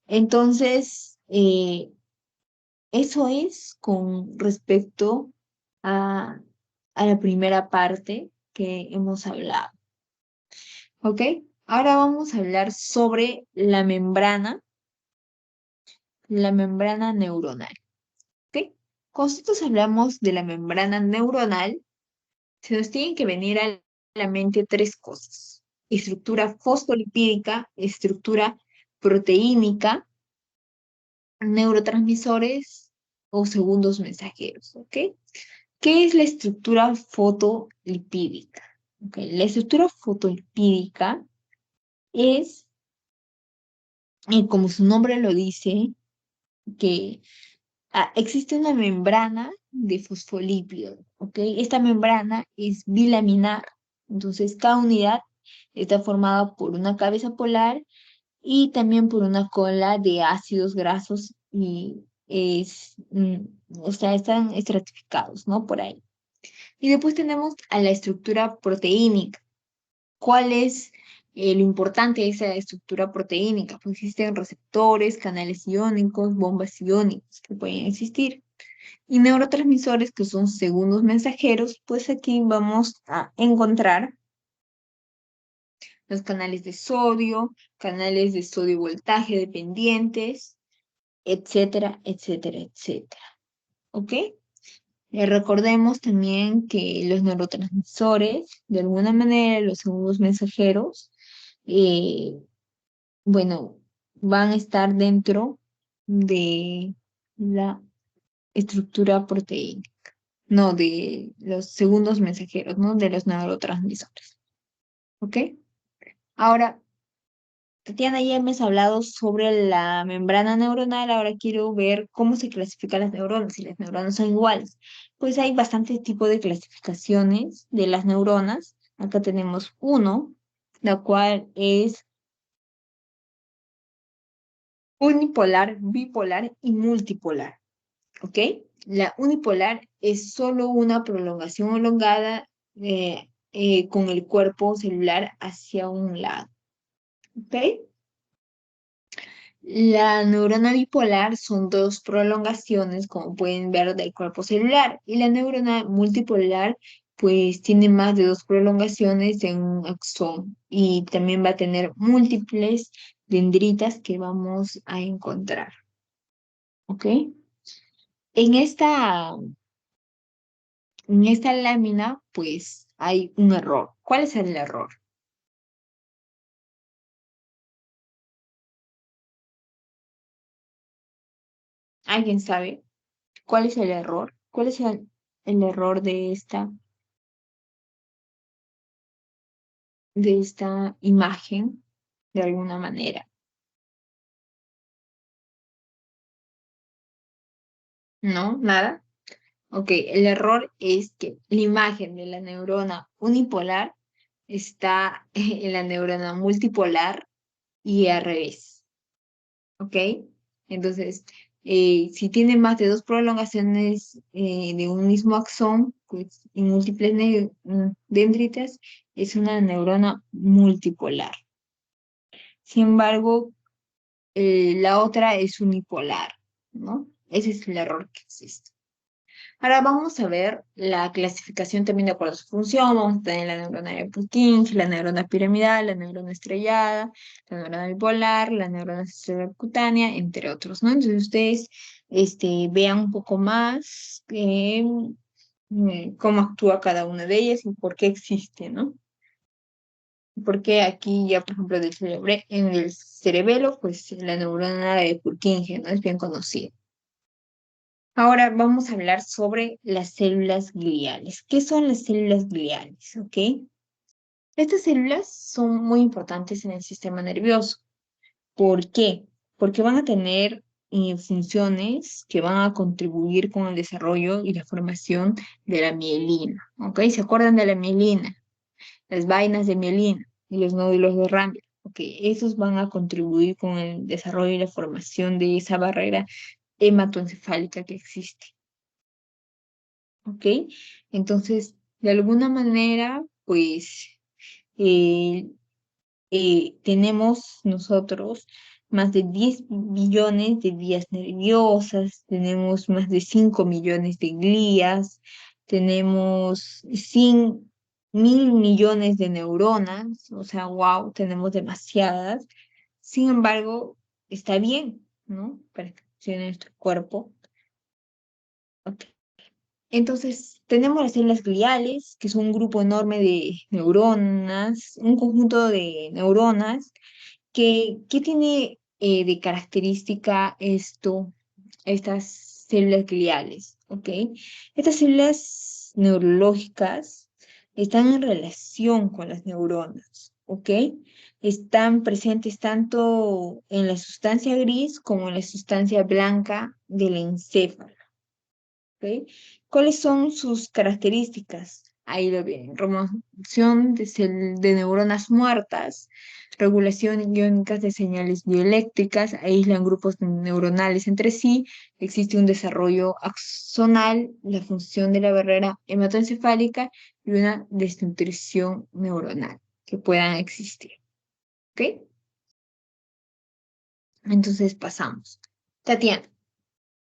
Entonces, eso es con respecto a, a la primera parte que hemos hablado. ¿Ok? Ahora vamos a hablar sobre la membrana neuronal. ¿Ok? Cuando nosotros hablamos de la membrana neuronal, se nos tienen que venir a la mente tres cosas: estructura fosfolipídica, estructura proteínica, neurotransmisores o segundos mensajeros. ¿Ok? ¿Qué es la estructura fotolipídica? ¿Ok? La estructura fotolipídica es, como su nombre lo dice, que existe una membrana de fosfolípidos, ¿ok? Esta membrana es bilaminar, entonces cada unidad está formada por una cabeza polar y también por una cola de ácidos grasos y o sea, están estratificados, ¿no? Por ahí. Y después tenemos a la estructura proteínica. ¿Cuál es lo importante de esa estructura proteínica? Pues existen receptores, canales iónicos, bombas iónicas que pueden existir. Y neurotransmisores, que son segundos mensajeros, pues aquí vamos a encontrar los canales de sodio voltaje dependientes, etcétera, etcétera, etcétera. ¿Ok? Recordemos también que los neurotransmisores, de alguna manera, los segundos mensajeros, eh, bueno, van a estar dentro de la estructura proteína, no de los segundos mensajeros, ¿no? De los neurotransmisores. ¿Ok? Ahora, Tatiana, ya hemos hablado sobre la membrana neuronal, ahora quiero ver cómo se clasifican las neuronas, si las neuronas son iguales. Pues hay bastantes tipos de clasificaciones de las neuronas. Acá tenemos uno, la cual es unipolar, bipolar y multipolar. ¿Ok? La unipolar es solo una prolongación elongada con el cuerpo celular hacia un lado. ¿Ok? La neurona bipolar son dos prolongaciones, como pueden ver, del cuerpo celular. Y la neurona multipolar, pues tiene más de dos prolongaciones en un axón. Y también va a tener múltiples dendritas que vamos a encontrar. ¿Ok? En esta En esta lámina, pues, hay un error. ¿Cuál es el error? ¿Alguien sabe cuál es el error? ¿Cuál es el error de esta imagen, de alguna manera? ¿No? ¿Nada? Ok, el error es que la imagen de la neurona unipolar está en la neurona multipolar y al revés. ¿Ok? Entonces, si tiene más de dos prolongaciones de un mismo axón, pues y múltiples dendritas, es una neurona multipolar. Sin embargo, la otra es unipolar, ¿no? Ese es el error que existe. Ahora vamos a ver la clasificación también de acuerdo a su función. Vamos a tener la neurona de Purkinje, la neurona piramidal, la neurona estrellada, la neurona bipolar, la neurona cutánea, entre otros, ¿no? Entonces ustedes vean un poco más cómo actúa cada una de ellas y por qué existe, ¿no? Porque aquí ya, por ejemplo, en el cerebelo, pues la neurona de Purkinje, ¿no? Es bien conocida. Ahora vamos a hablar sobre las células gliales. ¿Qué son las células gliales? ¿Ok? Estas células son muy importantes en el sistema nervioso. ¿Por qué? Porque van a tener funciones que van a contribuir con el desarrollo y la formación de la mielina. ¿Ok? ¿Se acuerdan de la mielina? Las vainas de mielina y los nódulos de Ramberg. ¿Ok? Esos van a contribuir con el desarrollo y la formación de esa barrera hematoencefálica que existe. ¿Ok? Entonces, de alguna manera, pues, eh, tenemos nosotros más de 10 billones de vías nerviosas, tenemos más de 5 millones de glías, tenemos 100.000 millones de neuronas, o sea, wow, tenemos demasiadas. Sin embargo, está bien, ¿no? Para que funcione nuestro cuerpo. Ok. Entonces, tenemos las células gliales, que son un grupo enorme de neuronas, un conjunto de neuronas ¿qué tiene de característica estas células gliales? ¿Ok? Estas células neurológicas están en relación con las neuronas, ¿ok? Están presentes tanto en la sustancia gris como en la sustancia blanca del encéfalo. ¿Ok? ¿Cuáles son sus características? Ahí lo ven. Remoción de neuronas muertas, regulación iónicas de señales bioeléctricas, aíslan grupos neuronales entre sí, existe un desarrollo axonal, la función de la barrera hematoencefálica y una desnutrición neuronal que puedan existir. ¿Ok? Entonces pasamos. Tatiana.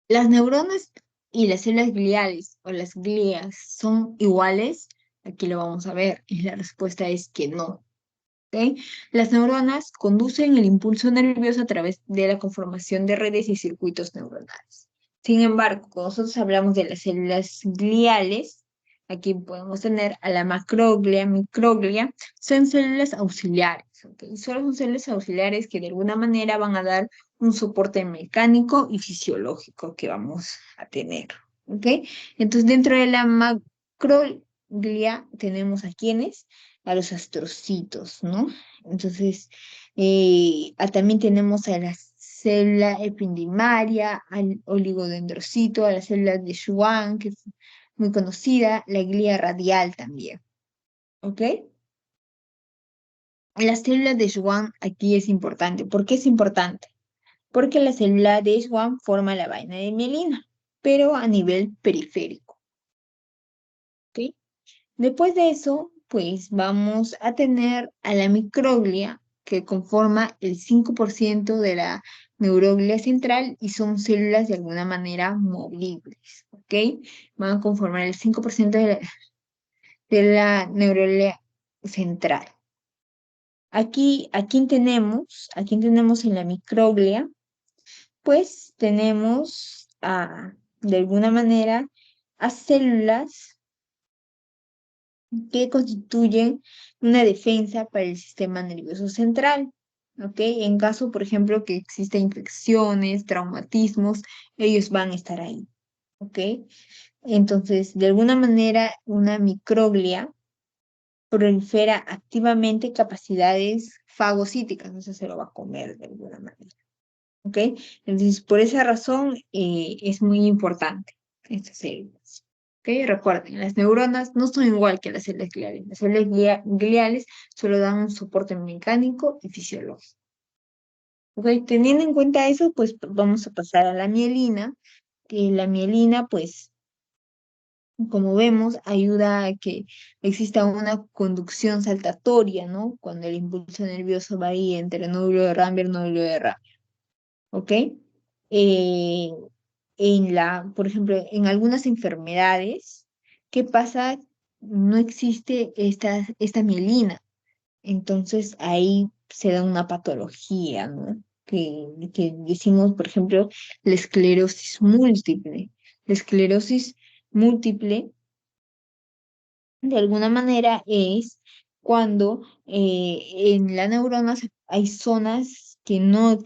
¿Las neuronas y las células gliales o las glías son iguales? Aquí lo vamos a ver y la respuesta es que no. ¿Ok? Las neuronas conducen el impulso nervioso a través de la conformación de redes y circuitos neuronales. Sin embargo, cuando nosotros hablamos de las células gliales, aquí podemos tener a la macroglia, microglia, son células auxiliares. ¿Ok? Solo son células auxiliares que de alguna manera van a dar un soporte mecánico y fisiológico que vamos a tener. ¿Ok? Entonces, dentro de la macroglia tenemos a quienes a los astrocitos, ¿no? Entonces, también tenemos a la célula epidimaria, al oligodendrocito, a la célula de Schwann, que es muy conocida, la glía radial también, ¿ok? La célula de Schwann aquí es importante. ¿Por qué es importante? Porque la célula de Schwann forma la vaina de mielina, pero a nivel periférico, ¿ok? Después de eso, pues vamos a tener a la microglia, que conforma el 5% de la neuroglia central y son células de alguna manera movibles, ¿ok? Van a conformar el 5% de la neuroglia central. ¿A quién tenemos en la microglia? Pues tenemos de alguna manera, a células que constituyen una defensa para el sistema nervioso central. ¿Ok? En caso, por ejemplo, que exista infecciones, traumatismos, ellos van a estar ahí. ¿Ok? Entonces, de alguna manera, una microglia prolifera activamente capacidades fagocíticas, o sea, se lo va a comer de alguna manera. ¿Ok? Entonces, por esa razón, es muy importante esta células. ¿Ok? Recuerden, las neuronas no son igual que las células gliales. Las células gliales solo dan un soporte mecánico y fisiológico. ¿Ok? Teniendo en cuenta eso, pues vamos a pasar a la mielina, que la mielina, pues, como vemos, ayuda a que exista una conducción saltatoria, ¿no? Cuando el impulso nervioso va ahí entre nódulo de Ramberg y nódulo de Ramberg. ¿Ok? Eh, por ejemplo, en algunas enfermedades, ¿qué pasa? No existe esta mielina. Entonces ahí se da una patología, ¿no? Que decimos, por ejemplo, la esclerosis múltiple. La esclerosis múltiple, de alguna manera, es cuando en la neurona hay zonas que no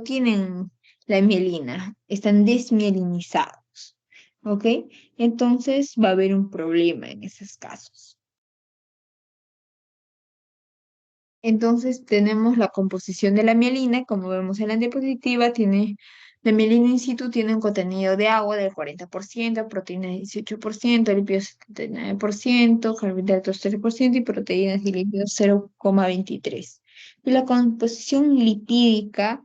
tienen la mielina, están desmielinizados, ¿ok? Entonces va a haber un problema en esos casos. Entonces tenemos la composición de la mielina, como vemos en la diapositiva, la mielina in situ tiene un contenido de agua del 40%, proteína del 18%, lípidos 79%, carbohidratos 3% y proteínas y lípidos 0,23%. Y la composición lipídica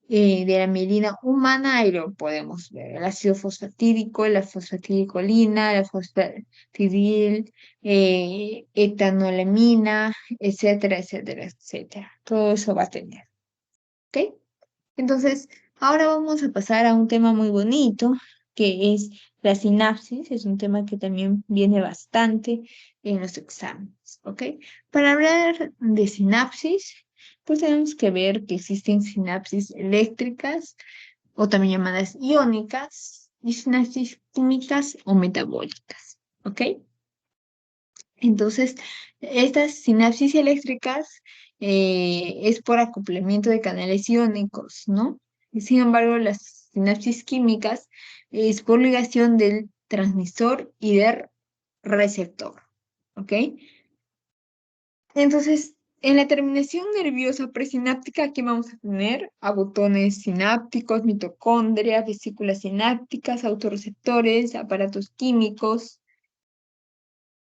de la mielina humana, ahí lo podemos ver, el ácido fosfatídico, la fosfatidilcolina, la fosfatidil, etanolamina, etcétera, etcétera, etcétera. Todo eso va a tener. ¿ok? Entonces, ahora vamos a pasar a un tema muy bonito, que es la sinapsis. Es un tema que también viene bastante en los exámenes, ¿ok? Para hablar de sinapsis, pues tenemos que ver que existen sinapsis eléctricas o también llamadas iónicas y sinapsis químicas o metabólicas, ¿ok? Entonces, estas sinapsis eléctricas es por acoplamiento de canales iónicos, ¿no? Sin embargo, las sinapsis químicas es por ligación del transmisor y del receptor, ¿ok? Entonces, en la terminación nerviosa presináptica, aquí vamos a tener a botones sinápticos, mitocondrias, vesículas sinápticas, autorreceptores, aparatos químicos.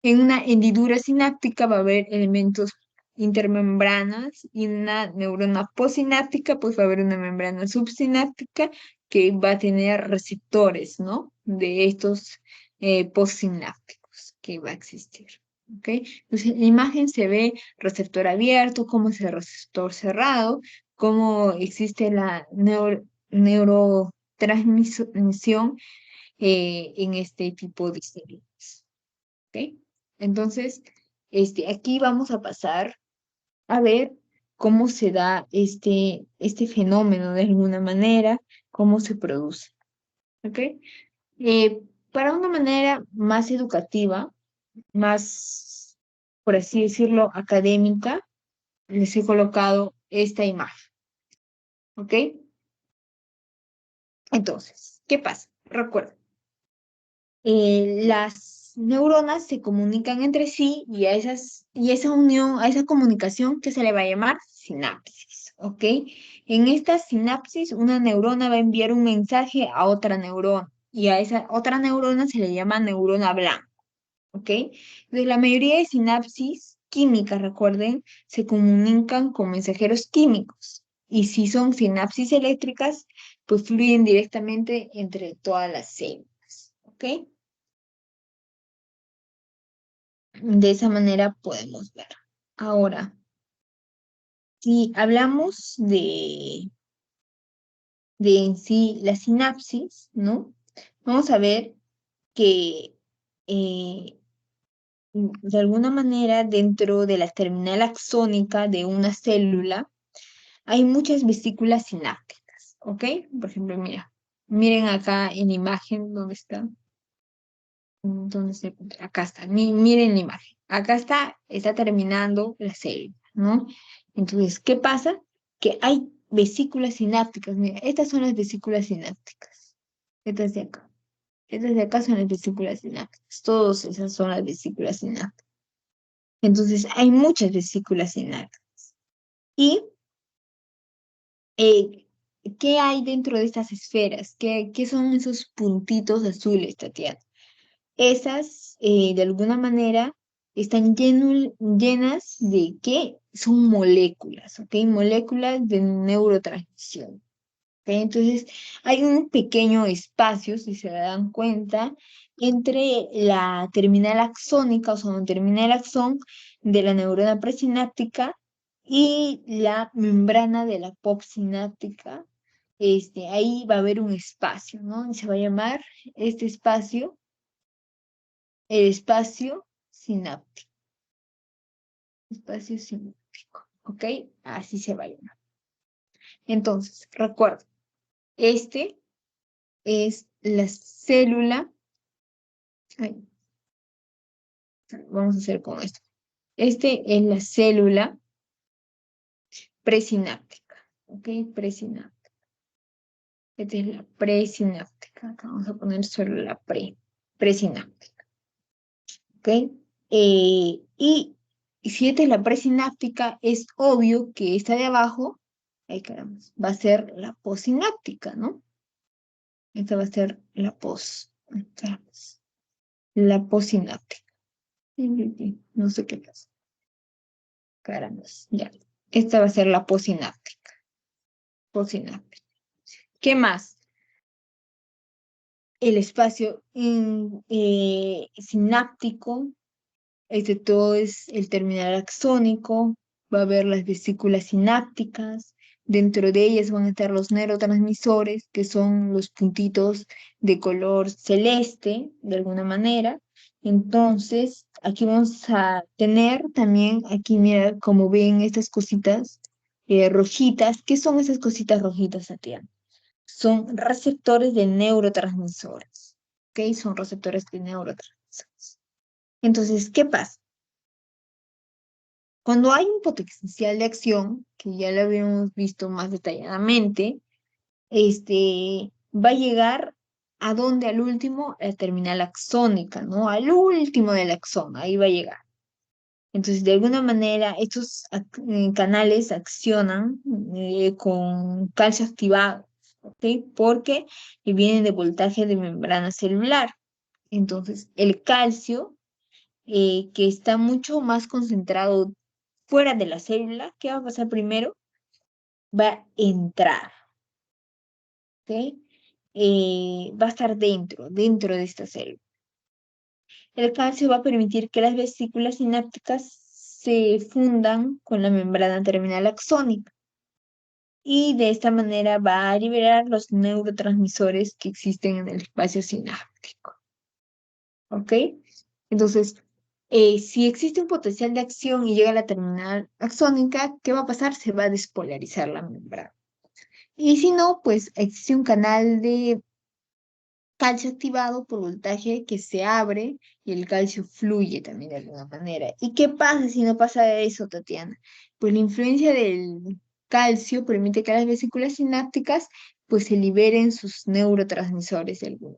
En una hendidura sináptica va a haber elementos intermembranas y en una neurona postsináptica pues va a haber una membrana subsináptica que va a tener receptores, ¿no? De estos postsinápticos que va a existir. ¿Ok? Entonces, en la imagen se ve receptor abierto, cómo es el receptor cerrado, cómo existe la neurotransmisión en este tipo de células. ¿Ok? Entonces, aquí vamos a pasar a ver cómo se da este fenómeno de alguna manera, cómo se produce. ¿Ok? Para una manera más educativa, más, por así decirlo, académica, les he colocado esta imagen. ¿Ok? Entonces, ¿qué pasa? Recuerden. Las neuronas se comunican entre sí y esa unión, a esa comunicación que se le va a llamar sinapsis, ¿ok? En esta sinapsis, una neurona va a enviar un mensaje a otra neurona y a esa otra neurona se le llama neurona blanca, ¿ok? Entonces, la mayoría de sinapsis químicas, recuerden, se comunican con mensajeros químicos y si son sinapsis eléctricas, pues fluyen directamente entre todas las células, ¿ok? De esa manera podemos ver. Ahora, si hablamos de en sí la sinapsis, ¿no? Vamos a ver que eh, de alguna manera dentro de la terminal axónica de una célula hay muchas vesículas sinápticas, ¿ok? Por ejemplo, miren acá en la imagen, ¿dónde está? ¿Dónde se encuentra? Acá está, miren la imagen. Acá está terminando la célula, ¿no? Entonces, ¿qué pasa? Que hay vesículas sinápticas. Mira, estas son las vesículas sinápticas. Estas de acá. Estas de acá son las vesículas sinápticas. Todas esas son las vesículas sinápticas. Entonces, hay muchas vesículas sinápticas. Y, eh, ¿qué hay dentro de estas esferas? ¿Qué son esos puntitos azules, Tatiana? Esas, de alguna manera, están llenas de ¿qué? Son moléculas, ¿ok? Moléculas de neurotransmisión. ¿Ok? Entonces, hay un pequeño espacio, si se dan cuenta, entre la terminal axónica, o sea, donde termina el axón de la neurona presináptica y la membrana de la postsináptica. Ahí va a haber un espacio, ¿no? Y se va a llamar este espacio el espacio sináptico. Espacio sináptico. ¿Ok? Así se va a llamar. Entonces, recuerda, este es la célula. Ay, vamos a hacer con esto. Este es la célula presináptica. ¿Ok? Presináptica. Esta es la presináptica. Acá vamos a poner solo la presináptica. ¿Ok? Y si esta es la presináptica, es obvio que esta de abajo, ay caramba, va a ser la postsináptica, ¿no? Esta va a ser la postsináptica. No sé qué pasa. Caramba, ya. Esta va a ser la postsináptica. Postsináptica. ¿Qué más? El espacio sináptico. Todo es el terminal axónico, va a haber las vesículas sinápticas, Dentro de ellas van a estar los neurotransmisores, que son los puntitos de color celeste, de alguna manera. Entonces, aquí vamos a tener también, aquí mira, como ven estas cositas rojitas. ¿Qué son esas cositas rojitas, Tatiana? Son receptores de neurotransmisores. ¿Ok? Son receptores de neurotransmisores. Entonces, ¿qué pasa? Cuando hay un potencial de acción, que ya lo habíamos visto más detalladamente, va a llegar a donde al último, la terminal axónica, ¿no? Al último del axón, ahí va a llegar. Entonces, de alguna manera, estos canales accionan con calcio activado, ¿ok? Porque vienen de voltaje de membrana celular. Entonces, el calcio, que está mucho más concentrado fuera de la célula, ¿qué va a pasar primero? Va a entrar, ¿ok? Va a estar dentro de esta célula. El calcio va a permitir que las vesículas sinápticas se fundan con la membrana terminal axónica y de esta manera va a liberar los neurotransmisores que existen en el espacio sináptico. ¿Ok? Entonces, si existe un potencial de acción y llega a la terminal axónica, ¿qué va a pasar? Se va a despolarizar la membrana. Y si no, pues existe un canal de calcio activado por voltaje que se abre y el calcio fluye también de alguna manera. ¿Y qué pasa si no pasa eso, Tatiana? Pues la influencia del calcio permite que las vesículas sinápticas pues se liberen sus neurotransmisores de alguno.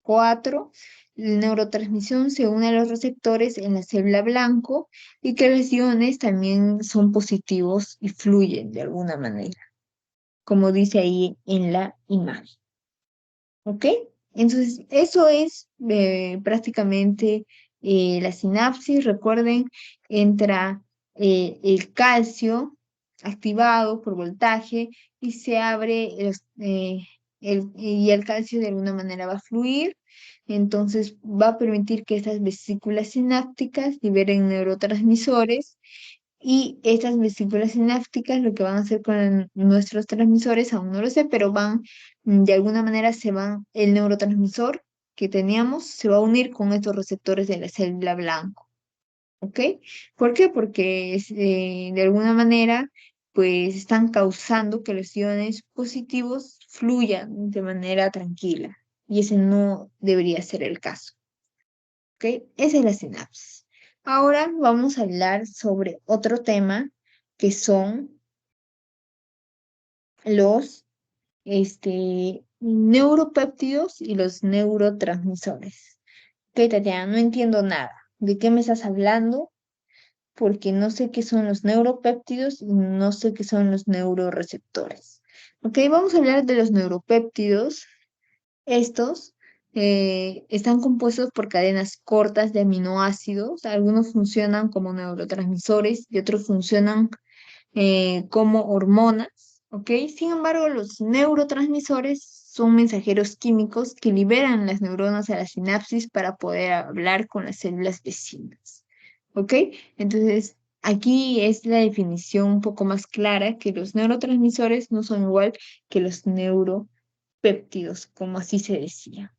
4. La neurotransmisión se une a los receptores en la célula blanco y que los iones también son positivos y fluyen de alguna manera, como dice ahí en la imagen. ¿Ok? Entonces, eso es prácticamente la sinapsis. Recuerden, entra el calcio activado por voltaje y se abre y el calcio de alguna manera va a fluir. Entonces, va a permitir que estas vesículas sinápticas liberen neurotransmisores y estas vesículas sinápticas lo que van a hacer con nuestros transmisores, aún no lo sé, pero van, de alguna manera el neurotransmisor que teníamos se va a unir con estos receptores de la célula blanco. ¿Ok? ¿Por qué? Porque de alguna manera, pues están causando que los iones positivos fluyan de manera tranquila. Y ese no debería ser el caso. ¿Ok? Esa es la sinapsis. Ahora vamos a hablar sobre otro tema que son los neuropéptidos y los neurotransmisores. Ok, Tatiana, no entiendo nada. ¿De qué me estás hablando? Porque no sé qué son los neuropéptidos y no sé qué son los neuroreceptores. Ok, vamos a hablar de los neuropéptidos. Estos están compuestos por cadenas cortas de aminoácidos. Algunos funcionan como neurotransmisores y otros funcionan como hormonas, ¿ok? Sin embargo, los neurotransmisores son mensajeros químicos que liberan las neuronas a la sinapsis para poder hablar con las células vecinas, ¿ok? Entonces, aquí es la definición un poco más clara que los neurotransmisores no son igual que los neuropéptidos, como así se decía,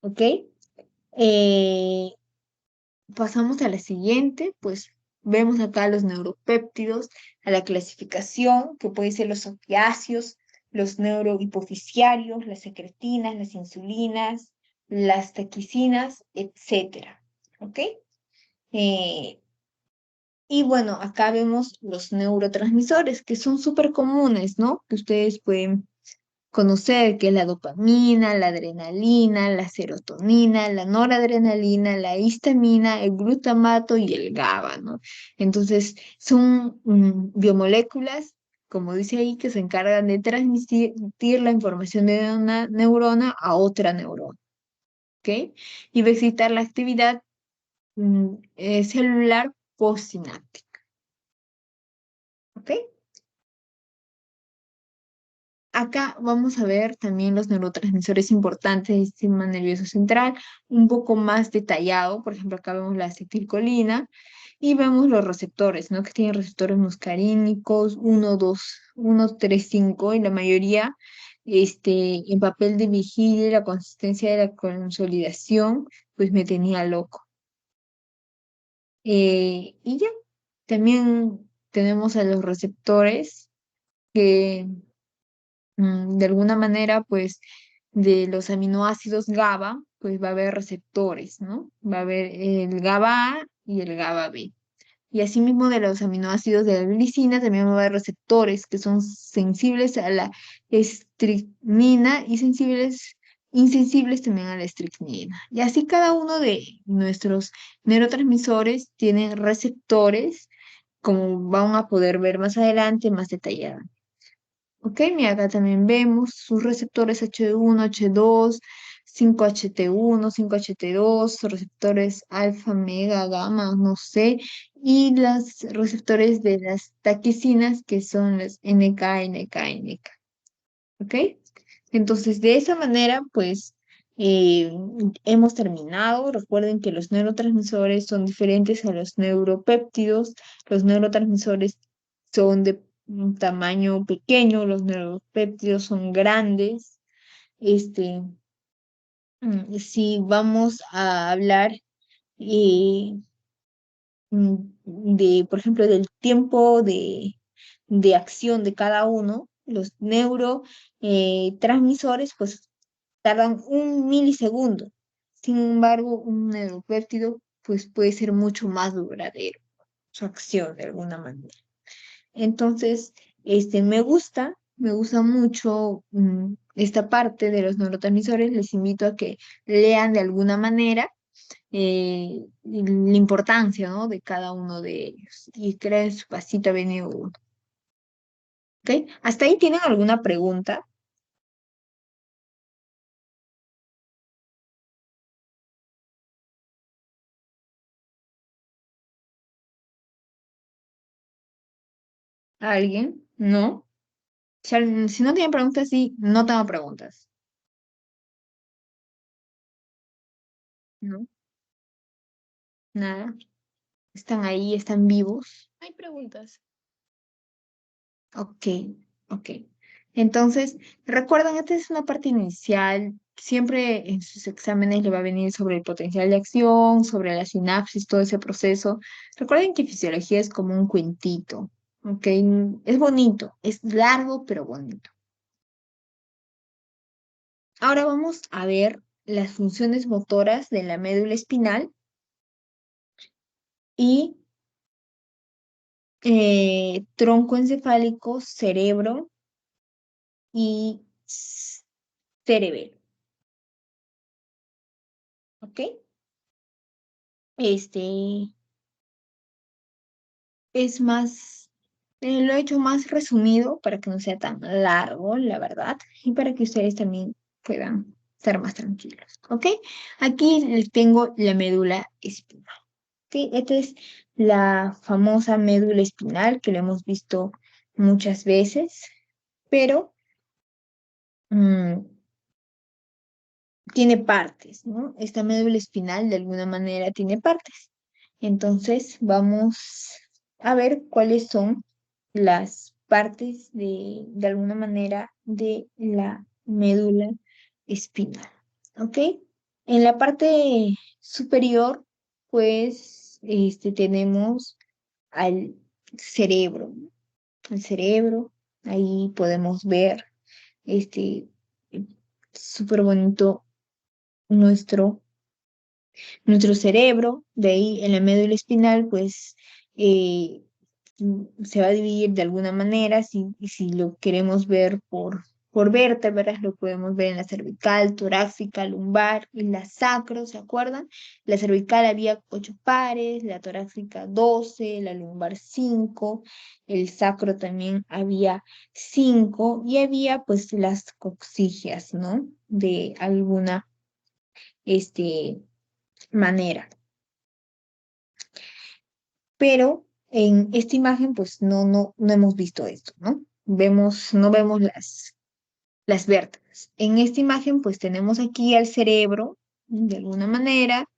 ¿ok? Eh, Pasamos a la siguiente, pues vemos acá los neuropéptidos, a la clasificación, que pueden ser los opiáceos, los neurohipofisiarios, las secretinas, las insulinas, las taquicinas, etcétera. ¿Ok? Eh, y bueno, acá vemos los neurotransmisores, que son súper comunes, ¿no? Que ustedes pueden conocer, que es la dopamina, la adrenalina, la serotonina, la noradrenalina, la histamina, el glutamato y el GABA, ¿no? Entonces, son biomoléculas, como dice ahí, que se encargan de transmitir la información de una neurona a otra neurona, ¿ok? Y va a excitar la actividad celular postsináptica, ¿ok? Acá vamos a ver también los neurotransmisores importantes del sistema nervioso central, un poco más detallado. Por ejemplo, acá vemos la acetilcolina. Y vemos los receptores, ¿no? Que tienen receptores muscarínicos, 1, 2, 1, 3, 5, y la mayoría en papel de vigilia, la consistencia de la consolidación, pues me tenía loco. Y ya, también tenemos a los receptores que de alguna manera, pues de los aminoácidos GABA, pues va a haber receptores, ¿no? Va a haber el GABA A y el GABA B. Y asimismo de los aminoácidos de la glicina también va a haber receptores que son sensibles a la estricnina y insensibles también a la estricnina. Y así cada uno de nuestros neurotransmisores tiene receptores, como van a poder ver más adelante, más detallada. Ok, mira, acá también vemos sus receptores H1, H2, 5HT1, 5HT2, receptores alfa, mega, gamma, no sé, y los receptores de las taquicinas que son las NK, NK, NK. ¿Ok? Entonces, de esa manera, pues, eh, hemos terminado. Recuerden que los neurotransmisores son diferentes a los neuropéptidos. Los neurotransmisores son de un tamaño pequeño, los neuropéptidos son grandes. Este, si vamos a hablar eh, por ejemplo, del tiempo de acción de cada uno, los neurotransmisores, pues tardan 1 milisegundo. Sin embargo, un neuropéptido, pues puede ser mucho más duradero, su acción de alguna manera. Entonces, me gusta mucho esta parte de los neurotransmisores. Les invito a que lean de alguna manera la importancia, ¿no? De cada uno de ellos. Y creen su pasito ha venido uno. ¿Ok? ¿Hasta ahí tienen alguna pregunta? ¿Alguien? ¿No? Si no tienen preguntas, sí, no tengo preguntas. ¿No? Nada. Están ahí, están vivos. Hay preguntas. Ok, ok. Entonces, recuerden, esta es una parte inicial. Siempre en sus exámenes le va a venir sobre el potencial de acción, sobre la sinapsis, todo ese proceso. Recuerden que fisiología es como un cuentito, ¿ok? Es bonito, es largo, pero bonito. Ahora vamos a ver las funciones motoras de la médula espinal y tronco encefálico, cerebro y cerebelo, ¿ok? Este es más, lo he hecho más resumido para que no sea tan largo, la verdad, y para que ustedes también puedan estar más tranquilos, ¿ok? Aquí les tengo la médula espinal, ¿ok? Esta es la famosa médula espinal que la hemos visto muchas veces, pero mm, tiene partes, ¿no? Esta médula espinal de alguna manera tiene partes. Entonces vamos a ver cuáles son las partes de alguna manera de la médula espinal. ¿Ok? En la parte superior, pues, tenemos al cerebro, ¿no? El cerebro, ahí podemos ver, este, súper bonito nuestro nuestro cerebro, de ahí en la médula espinal, pues se va a dividir de alguna manera, si lo queremos ver por vértebras, lo podemos ver en la cervical, torácica, lumbar y la sacro, ¿se acuerdan? La cervical había 8 pares, la torácica 12, la lumbar 5, el sacro también había 5 y había pues las coxigias, ¿no? De alguna, manera. Pero en esta imagen, pues no hemos visto esto, ¿no? No vemos las vértebras. En esta imagen, pues tenemos aquí al cerebro, de alguna manera,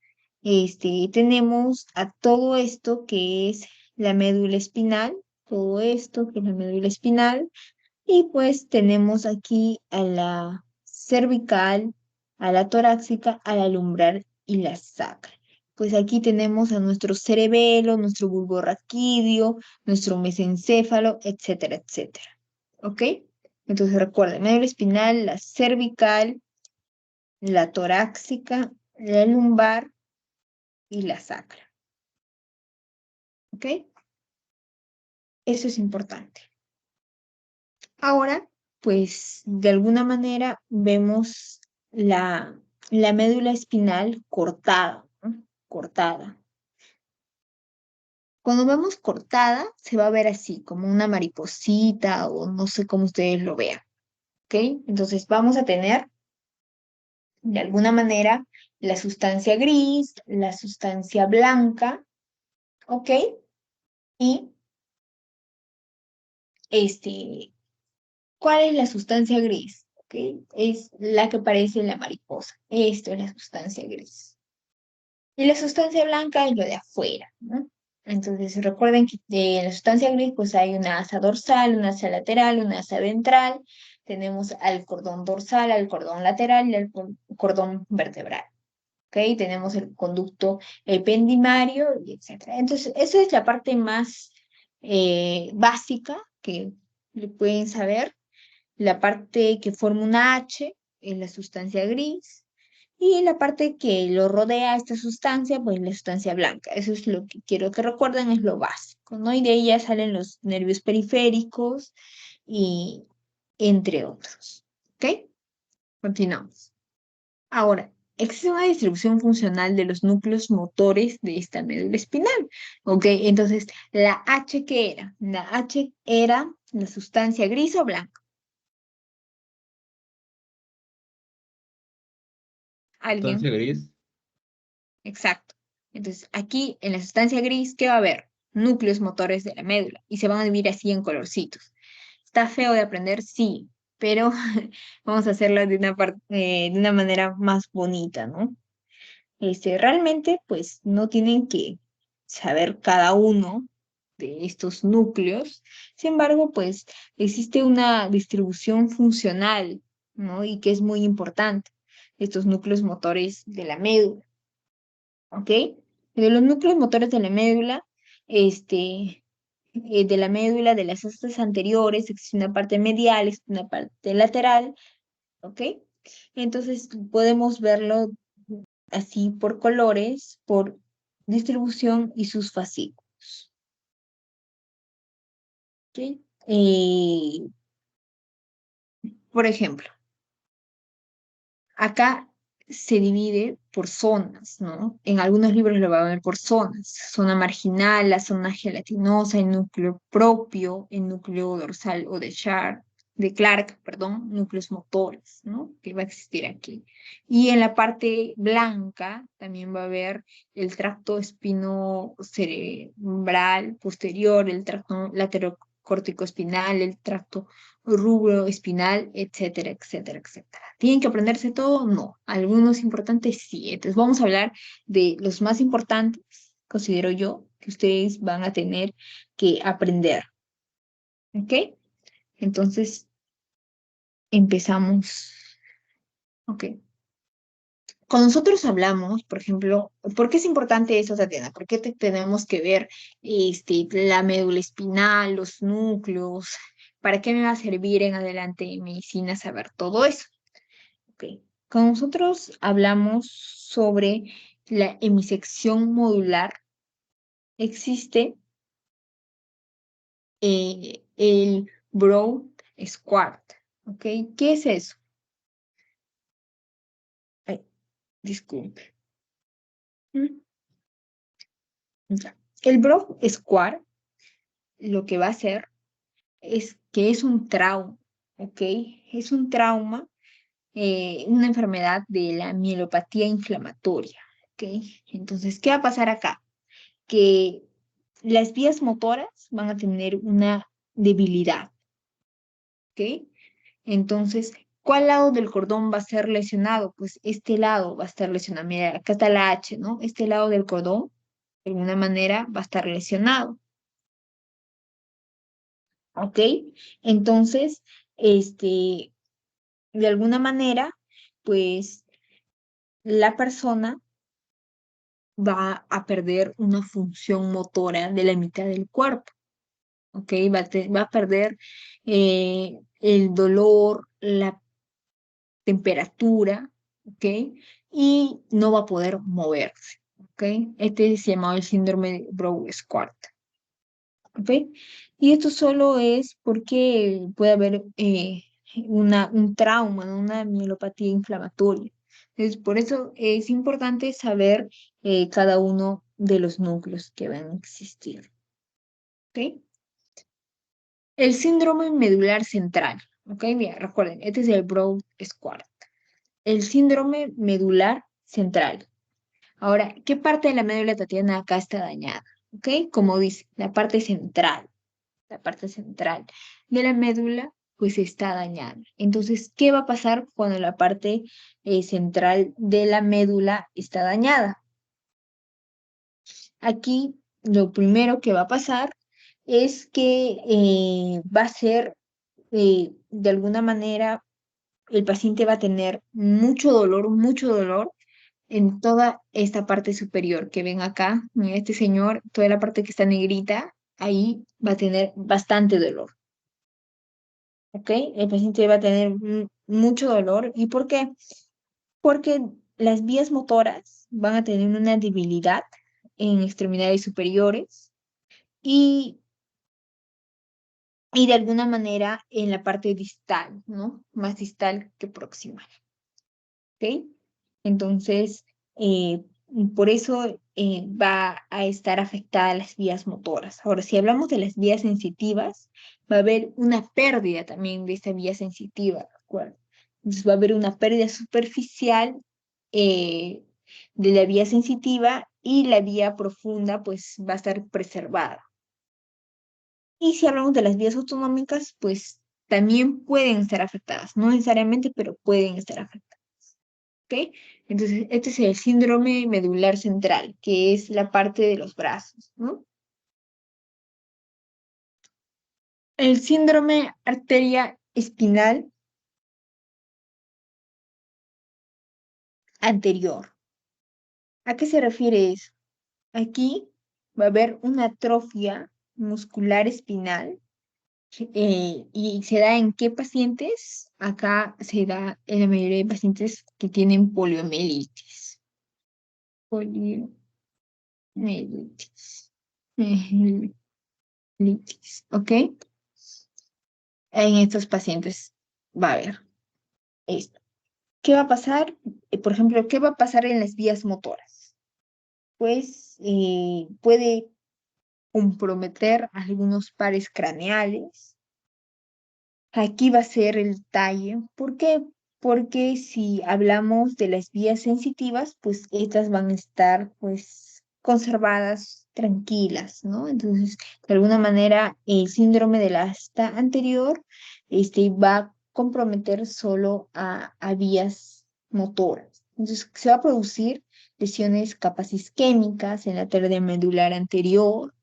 tenemos a todo esto que es la médula espinal, todo esto que es la médula espinal, y pues tenemos aquí a la cervical, a la torácica, a la lumbar y la sacra. Pues aquí tenemos a nuestro cerebelo, nuestro bulbo raquídeo, nuestro mesencéfalo, etcétera, etcétera. ¿Ok? Entonces recuerden, médula espinal, la cervical, la torácica, la lumbar y la sacra. ¿Ok? Eso es importante. Ahora, pues de alguna manera vemos la médula espinal cortada, ¿no? Cortada. Cuando vemos cortada, se va a ver así, como una mariposita o no sé cómo ustedes lo vean. ¿Ok? Entonces vamos a tener de alguna manera la sustancia gris, la sustancia blanca, ¿ok? Y ¿cuál es la sustancia gris? ¿Ok? Es la que aparece en la mariposa. Esto es la sustancia gris. Y la sustancia blanca es lo de afuera, ¿no? Entonces recuerden que en la sustancia gris pues hay una asa dorsal, una asa lateral, una asa ventral. Tenemos al cordón dorsal, al cordón lateral y al cordón vertebral. ¿Ok? Tenemos el conducto ependimario, y etcétera. Entonces, esa es la parte más básica que le pueden saber. La parte que forma una H es la sustancia gris y la parte que lo rodea a esta sustancia, pues la sustancia blanca. Eso es lo que quiero que recuerden, es lo básico, ¿no? Y de ahí ya salen los nervios periféricos y entre otros. ¿Ok? Continuamos. Ahora, existe una distribución funcional de los núcleos motores de esta médula espinal. ¿Ok? Entonces, ¿la H qué era? La H era la sustancia gris o blanca. Sustancia ¿Alguien? gris. Exacto. Entonces, aquí en la sustancia gris, ¿qué va a haber? Núcleos motores de la médula y se van a dividir así en colorcitos. ¿Está feo de aprender? Sí, pero vamos a hacerlo de una manera más bonita, ¿no? Realmente, pues, no tienen que saber cada uno de estos núcleos. Sin embargo, pues, existe una distribución funcional, ¿no? Y que es muy importante, estos núcleos motores de la médula. ¿Ok? De los núcleos motores de la médula, de la médula, de las astas anteriores, existe una parte medial, existe una parte lateral, ¿ok? Entonces podemos verlo así por colores, por distribución y sus fascículos, ¿ok? Por ejemplo, acá se divide por zonas, ¿no? En algunos libros lo van a ver por zonas. Zona marginal, la zona gelatinosa, el núcleo propio, el núcleo dorsal o de Clark, perdón, núcleos motores, ¿no? Que va a existir aquí. Y en la parte blanca también va a haber el tracto espinocerebral posterior, el tracto laterocorticoespinal, el tracto rubro espinal, etcétera, etcétera, etcétera. ¿Tienen que aprenderse todo? No. Algunos importantes sí. Entonces vamos a hablar de los más importantes, considero yo, que ustedes van a tener que aprender. ¿Ok? Entonces empezamos. Ok. Cuando nosotros hablamos, por ejemplo, ¿por qué es importante eso, Tatiana? ¿Por qué tenemos que ver la médula espinal, los núcleos? ¿Para qué me va a servir en adelante en medicina saber todo eso? Ok. Cuando nosotros hablamos sobre la hemisección modular, existe el Broad Square. ¿Ok? ¿Qué es eso? Ay, disculpe. Mm, ya. El Broad Square lo que va a hacer es que es un trauma, ¿ok? Es un trauma, una enfermedad de la mielopatía inflamatoria, ¿ok? Entonces, ¿qué va a pasar acá? Que las vías motoras van a tener una debilidad, ¿ok? Entonces, ¿Cuál lado del cordón va a ser lesionado? Pues este lado va a estar lesionado. Mira, acá está la H, ¿no? Este lado del cordón, de alguna manera, va a estar lesionado. ¿Ok? Entonces, de alguna manera, pues la persona va a perder una función motora de la mitad del cuerpo. ¿Ok? Va a perder el dolor, la temperatura, ¿ok? Y no va a poder moverse, ¿ok? Este se llama el síndrome de Brugge-Schwarz, ¿ok? Y esto solo es porque puede haber un trauma, ¿no? Una mielopatía inflamatoria. Entonces, por eso es importante saber cada uno de los núcleos que van a existir, ¿ok? El síndrome medular central, ¿ok? Bien, recuerden, este es el Brugge-Schwarz. El síndrome medular central. Ahora, ¿qué parte de la médula tatiana acá está dañada? ¿Ok? Como dice, la parte central de la médula, pues está dañada. Entonces, ¿qué va a pasar cuando la parte central de la médula está dañada? Aquí, lo primero que va a pasar es que va a ser, de alguna manera, el paciente va a tener mucho dolor en toda esta parte superior que ven acá, mira, este señor, toda la parte que está negrita, ahí va a tener bastante dolor, ¿ok? El paciente va a tener mucho dolor. ¿Y por qué? Porque las vías motoras van a tener una debilidad en extremidades superiores y, y de alguna manera en la parte distal, ¿no? Más distal que proximal. ¿Ok? Entonces, eh, por eso va a estar afectada las vías motoras. Ahora, si hablamos de las vías sensitivas, va a haber una pérdida también de esta vía sensitiva, ¿de acuerdo? Entonces, va a haber una pérdida superficial eh, de la vía sensitiva y la vía profunda, pues, va a estar preservada. Y si hablamos de las vías autonómicas, pues, también pueden estar afectadas, no necesariamente, pero pueden estar afectadas. ¿Ok? Entonces, este es el síndrome medular central, que es la parte de los brazos, ¿no? El síndrome arteria espinal anterior. ¿A qué se refiere eso? Aquí va a haber una atrofia muscular espinal y se da en qué pacientes? Acá se da en la mayoría de pacientes que tienen poliomielitis. Poliomielitis. ¿Ok? En estos pacientes va a haber esto. ¿Qué va a pasar? Por ejemplo, ¿qué va a pasar en las vías motoras? Pues puede comprometer algunos pares craneales. Aquí va a ser el talle. ¿Por qué? Porque si hablamos de las vías sensitivas, pues estas van a estar pues conservadas, tranquilas, ¿no? Entonces, de alguna manera, el síndrome del asta anterior va a comprometer solo a vías motoras. Entonces, se va a producir lesiones capaz isquémicas en la arteria medular anterior.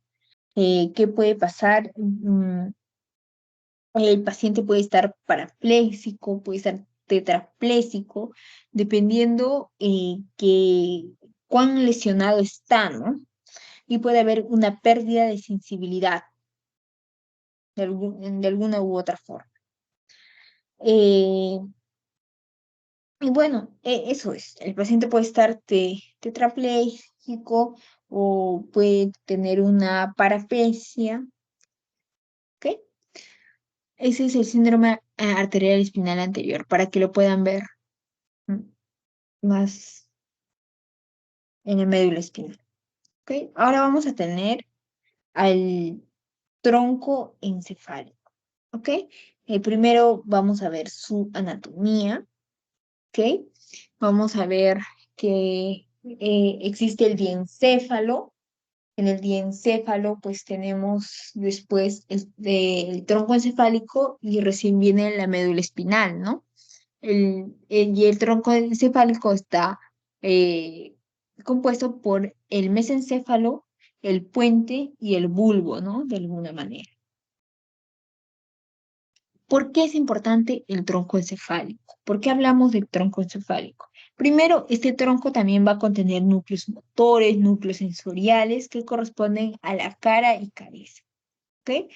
¿Qué puede pasar? El paciente puede estar parapléjico, puede estar tetrapléjico, dependiendo cuán lesionado está, ¿no? Y puede haber una pérdida de sensibilidad de alguna u otra forma. Eh, y bueno, eso es. El paciente puede estar tetrapléjico o puede tener una paraplegia, ¿ok? Ese es el síndrome arterial espinal anterior, para que lo puedan ver mm, más en el médula espinal. ¿Ok? Ahora vamos a tener al tronco encefálico. ¿Ok? Primero vamos a ver su anatomía. ¿Ok? Vamos a ver que existe el diencéfalo. En el diencéfalo, pues tenemos después el tronco encefálico y recién viene la médula espinal, ¿no? y el tronco encefálico está eh, compuesto por el mesencéfalo, el puente y el bulbo, ¿no? De alguna manera. ¿Por qué es importante el tronco encefálico? ¿Por qué hablamos del tronco encefálico? Primero, este tronco también va a contener núcleos motores, núcleos sensoriales que corresponden a la cara y cabeza. ¿Ok?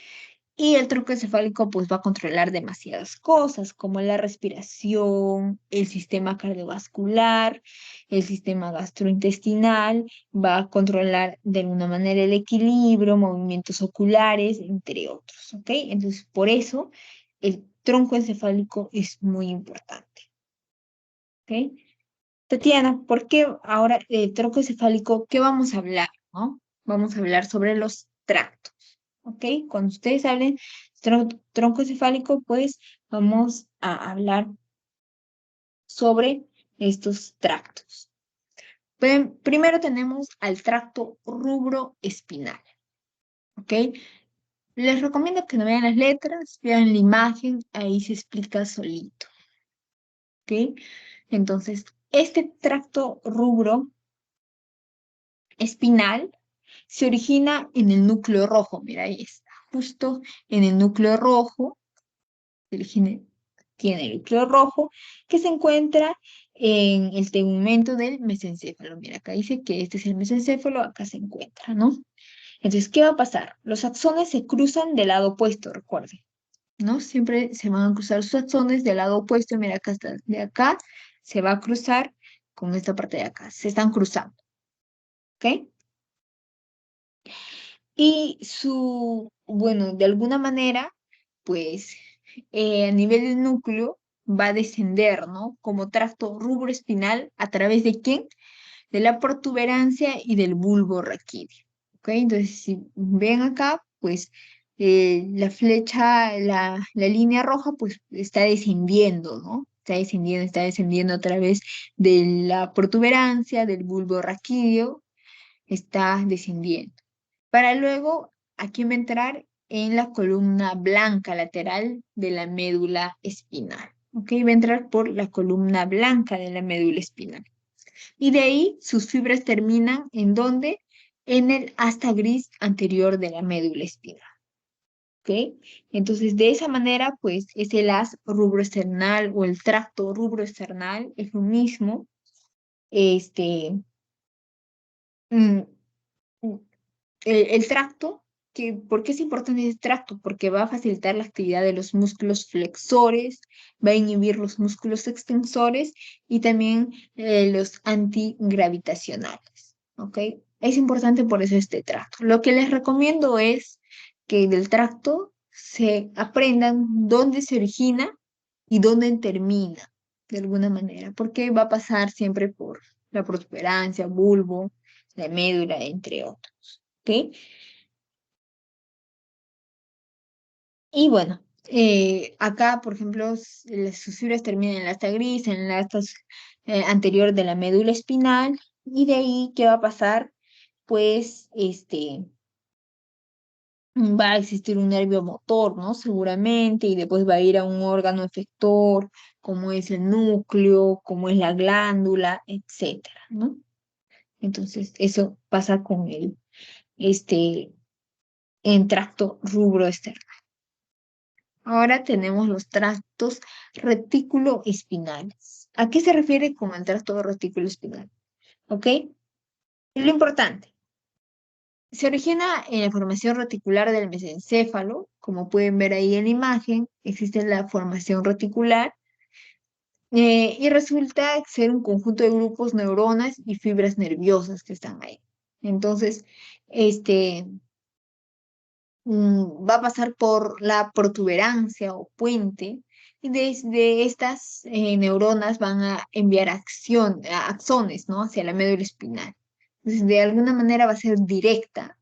Y el tronco encefálico pues va a controlar demasiadas cosas, como la respiración, el sistema cardiovascular, el sistema gastrointestinal, va a controlar de alguna manera el equilibrio, movimientos oculares, entre otros, ¿ok? Entonces, por eso el tronco encefálico es muy importante, ¿ok? Tatiana, ¿por qué ahora el tronco encefálico, qué vamos a hablar, no? Vamos a hablar sobre los tractos. ¿Ok? Cuando ustedes hablen tronco encefálico, pues vamos a hablar sobre estos tractos. Primero tenemos al tracto rubroespinal. ¿Ok? Les recomiendo que no vean las letras, vean la imagen, ahí se explica solito. ¿Ok? Entonces, este tracto rubroespinal se origina en el núcleo rojo. Mira, ahí está, justo en el núcleo rojo tiene el núcleo rojo que se encuentra en el tegumento del mesencéfalo. Mira, acá dice que este es el mesencéfalo, acá se encuentra, ¿no? Entonces, ¿qué va a pasar? Los axones se cruzan del lado opuesto, recuerden, ¿no? Siempre se van a cruzar sus axones del lado opuesto. Mira, acá está, de acá se va a cruzar con esta parte de acá. Se están cruzando, ¿ok? Y bueno, de alguna manera, pues a nivel del núcleo va a descender, ¿no? Como tracto rubroespinal, ¿a través de quién? De la protuberancia y del bulbo raquídeo, ¿ok? Entonces, si ven acá, pues la flecha, la línea roja, pues está descendiendo, ¿no? Está descendiendo a través de la protuberancia, del bulbo raquídeo, está descendiendo para luego aquí va a entrar en la columna blanca lateral de la médula espinal. ¿Ok? Va a entrar por la columna blanca de la médula espinal. Y de ahí sus fibras terminan ¿en dónde? En el asta gris anterior de la médula espinal. ¿Ok? Entonces, de esa manera, pues, es el haz rubroesternal o el tracto rubroesternal, es lo mismo. Este, mm, mm, el tracto, ¿por qué es importante el tracto? Porque va a facilitar la actividad de los músculos flexores, va a inhibir los músculos extensores y también los antigravitacionales, ¿ok? Es importante por eso este tracto. Lo que les recomiendo es que del tracto se aprendan dónde se origina y dónde termina, de alguna manera, porque va a pasar siempre por la protuberancia, bulbo, la médula, entre otros. ¿Ok? Y bueno, acá, por ejemplo, sus fibras terminan en la asta gris, en la asta anterior de la médula espinal, y de ahí, ¿qué va a pasar? Pues, va a existir un nervio motor, ¿no? Seguramente, y después va a ir a un órgano efector, como es el núcleo, como es la glándula, etcétera, ¿no? Entonces, eso pasa con en tracto rubro externo. Ahora tenemos los tractos retículo-espinales. ¿A qué se refiere con el tracto retículo-espinal? ¿Ok? Lo importante, se origina en la formación reticular del mesencéfalo, como pueden ver ahí en la imagen, existe la formación reticular, y resulta ser un conjunto de grupos, neuronas y fibras nerviosas que están ahí. Entonces, este, va a pasar por la protuberancia o puente, y desde estas neuronas van a enviar axones, ¿no? Hacia la médula espinal. Entonces, de alguna manera va a ser directa.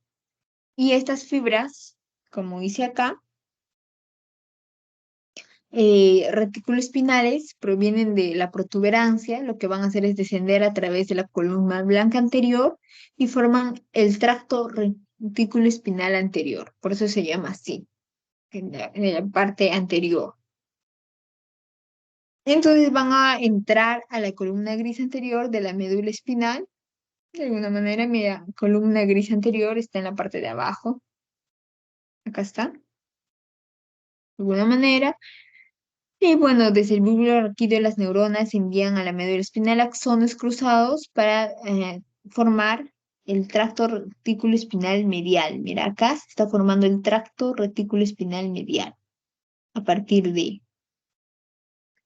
Y estas fibras, como dice acá, retículoespinales provienen de la protuberancia, lo que van a hacer es descender a través de la columna blanca anterior y forman el tracto reticuloespinal anterior. Por eso se llama así, en la parte anterior. Entonces van a entrar a la columna gris anterior de la médula espinal. De alguna manera, mira, columna gris anterior está en la parte de abajo. Acá está. De alguna manera. Y bueno, desde el bulbo raquídeo las neuronas envían a la médula espinal axones cruzados para formar el tracto retículo espinal medial. Mira, acá se está formando el tracto retículo espinal medial a partir de...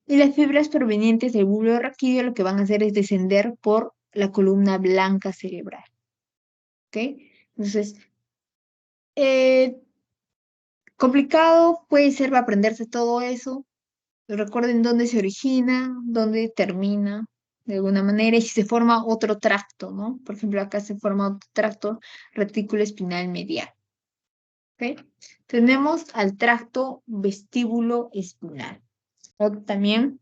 Y las fibras provenientes del bulbo raquídeo lo que van a hacer es descender por la columna blanca cerebral. ¿Ok? Entonces, eh, complicado puede ser aprenderse todo eso. Recuerden dónde se origina, dónde termina, de alguna manera, y si se forma otro tracto, ¿no? Por ejemplo, acá se forma otro tracto retículo espinal medial. ¿Ok? Tenemos al tracto vestíbulo espinal, o también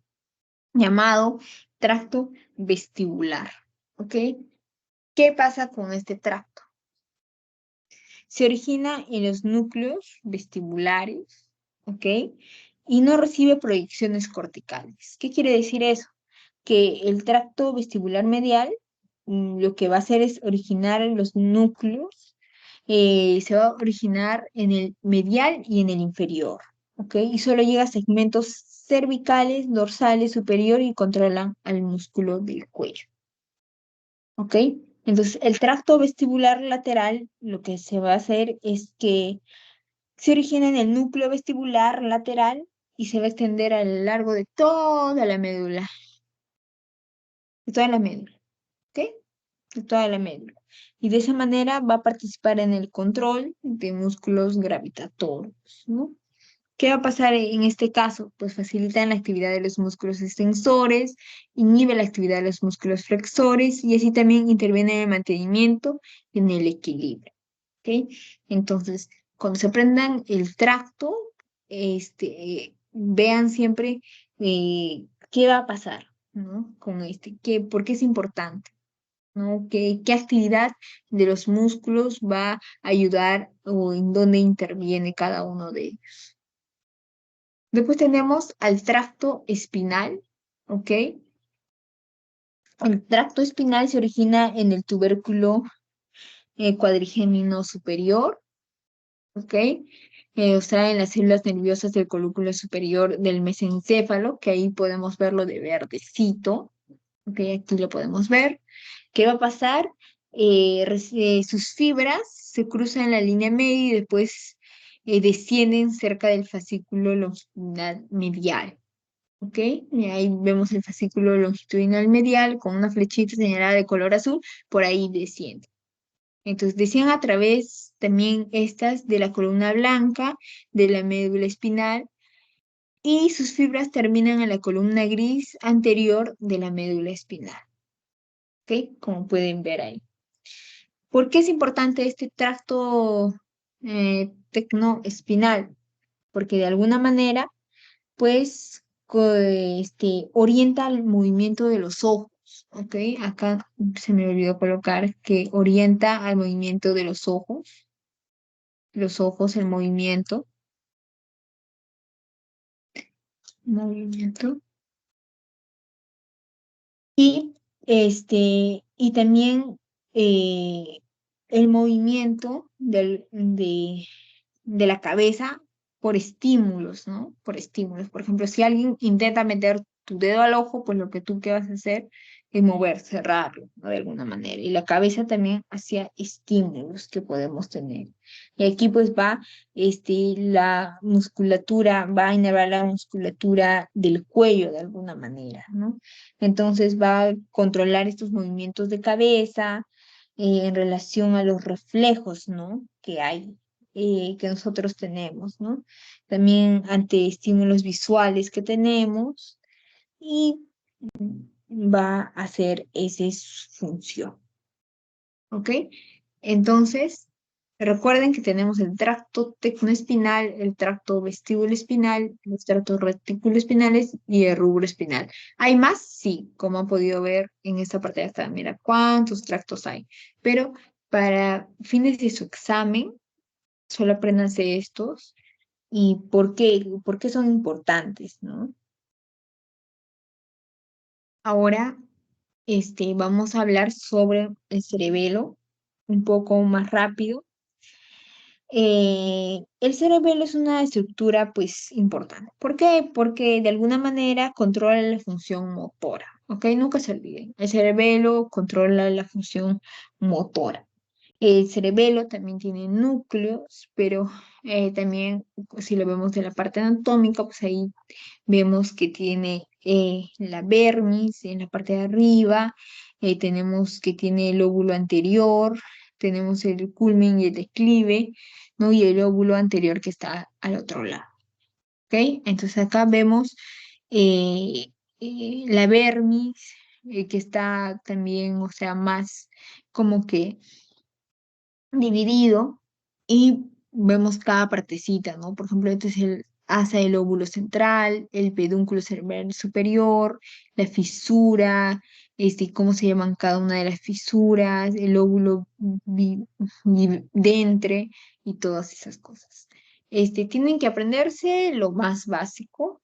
llamado tracto vestibular. ¿Ok? ¿Qué pasa con este tracto? Se origina en los núcleos vestibulares, ¿ok? Y no recibe proyecciones corticales. ¿Qué quiere decir eso? Que el tracto vestibular medial lo que va a hacer es originar en los núcleos, se va a originar en el medial y en el inferior, ¿ok? Y solo llega a segmentos cervicales, dorsales, superior y controlan al músculo del cuello, ¿ok? Entonces, el tracto vestibular lateral, lo que se va a hacer es que se origina en el núcleo vestibular lateral y se va a extender a lo largo de toda la médula, ¿ok? De toda la médula. Y de esa manera va a participar en el control de músculos gravitatorios, ¿no? ¿Qué va a pasar en este caso? Pues facilita la actividad de los músculos extensores, inhibe la actividad de los músculos flexores y así también interviene en el mantenimiento y en el equilibrio. ¿Ok? Entonces, cuando se aprendan el tracto, vean siempre qué va a pasar, ¿no? Con por qué es importante, ¿no? ¿Qué actividad de los músculos va a ayudar o en dónde interviene cada uno de ellos. Después tenemos al tracto espinal, ¿ok? El tracto espinal se origina en el tubérculo cuadrigémino superior, ¿ok? O sea, en las células nerviosas del colúculo superior del mesencéfalo, que ahí podemos verlo de verdecito, ¿ok? Aquí lo podemos ver. ¿Qué va a pasar? Sus fibras se cruzan en la línea media y después descienden cerca del fascículo longitudinal medial. ¿Ok? Y ahí vemos el fascículo longitudinal medial con una flechita señalada de color azul, por ahí desciende. Entonces, descienden a través también estas de la columna blanca, de la médula espinal, y sus fibras terminan en la columna gris anterior de la médula espinal. ¿Ok? Como pueden ver ahí. ¿Por qué es importante este tracto tecnoespinal? Porque de alguna manera pues orienta el movimiento de los ojos, ¿ok? Acá se me olvidó colocar que orienta al movimiento de los ojos, el movimiento, y y también eh, el movimiento de la cabeza por estímulos, ¿no? Por estímulos. Por ejemplo, si alguien intenta meter tu dedo al ojo, pues lo que tú que vas a hacer es mover, cerrarlo, ¿no? De alguna manera. Y la cabeza también hacia estímulos que podemos tener. Y aquí pues va, la musculatura, va a inervar la musculatura del cuello de alguna manera, ¿no? Entonces va a controlar estos movimientos de cabeza en relación a los reflejos, ¿no? Que hay que nosotros tenemos, ¿no? También ante estímulos visuales que tenemos y va a hacer esa función, ¿ok? Entonces, recuerden que tenemos el tracto tecnoespinal, el tracto vestíbulo espinal, los tractos retículo espinales y el rubro espinal. ¿Hay más? Sí, como han podido ver en esta parte de acá, mira cuántos tractos hay, pero para fines de su examen, solo apréndanse estos y por qué son importantes, ¿no? Ahora, vamos a hablar sobre el cerebelo un poco más rápido. El cerebelo es una estructura pues importante. ¿Por qué? Porque de alguna manera controla la función motora, ¿ok? Nunca se olviden. El cerebelo controla la función motora. El cerebelo también tiene núcleos, pero también si lo vemos de la parte anatómica, pues ahí vemos que tiene la vermis en la parte de arriba, tenemos que tiene el lóbulo anterior, tenemos el culmen y el declive, ¿no? Y el lóbulo anterior que está al otro lado, ¿ok? Entonces acá vemos eh, la vermis, que está también, o sea, más como que dividido y vemos cada partecita, ¿no? Por ejemplo, este es el asa del lóbulo central, el pedúnculo cerebral superior, la fisura, cómo se llaman cada una de las fisuras, el lóbulo dentre y todas esas cosas. Tienen que aprenderse lo más básico,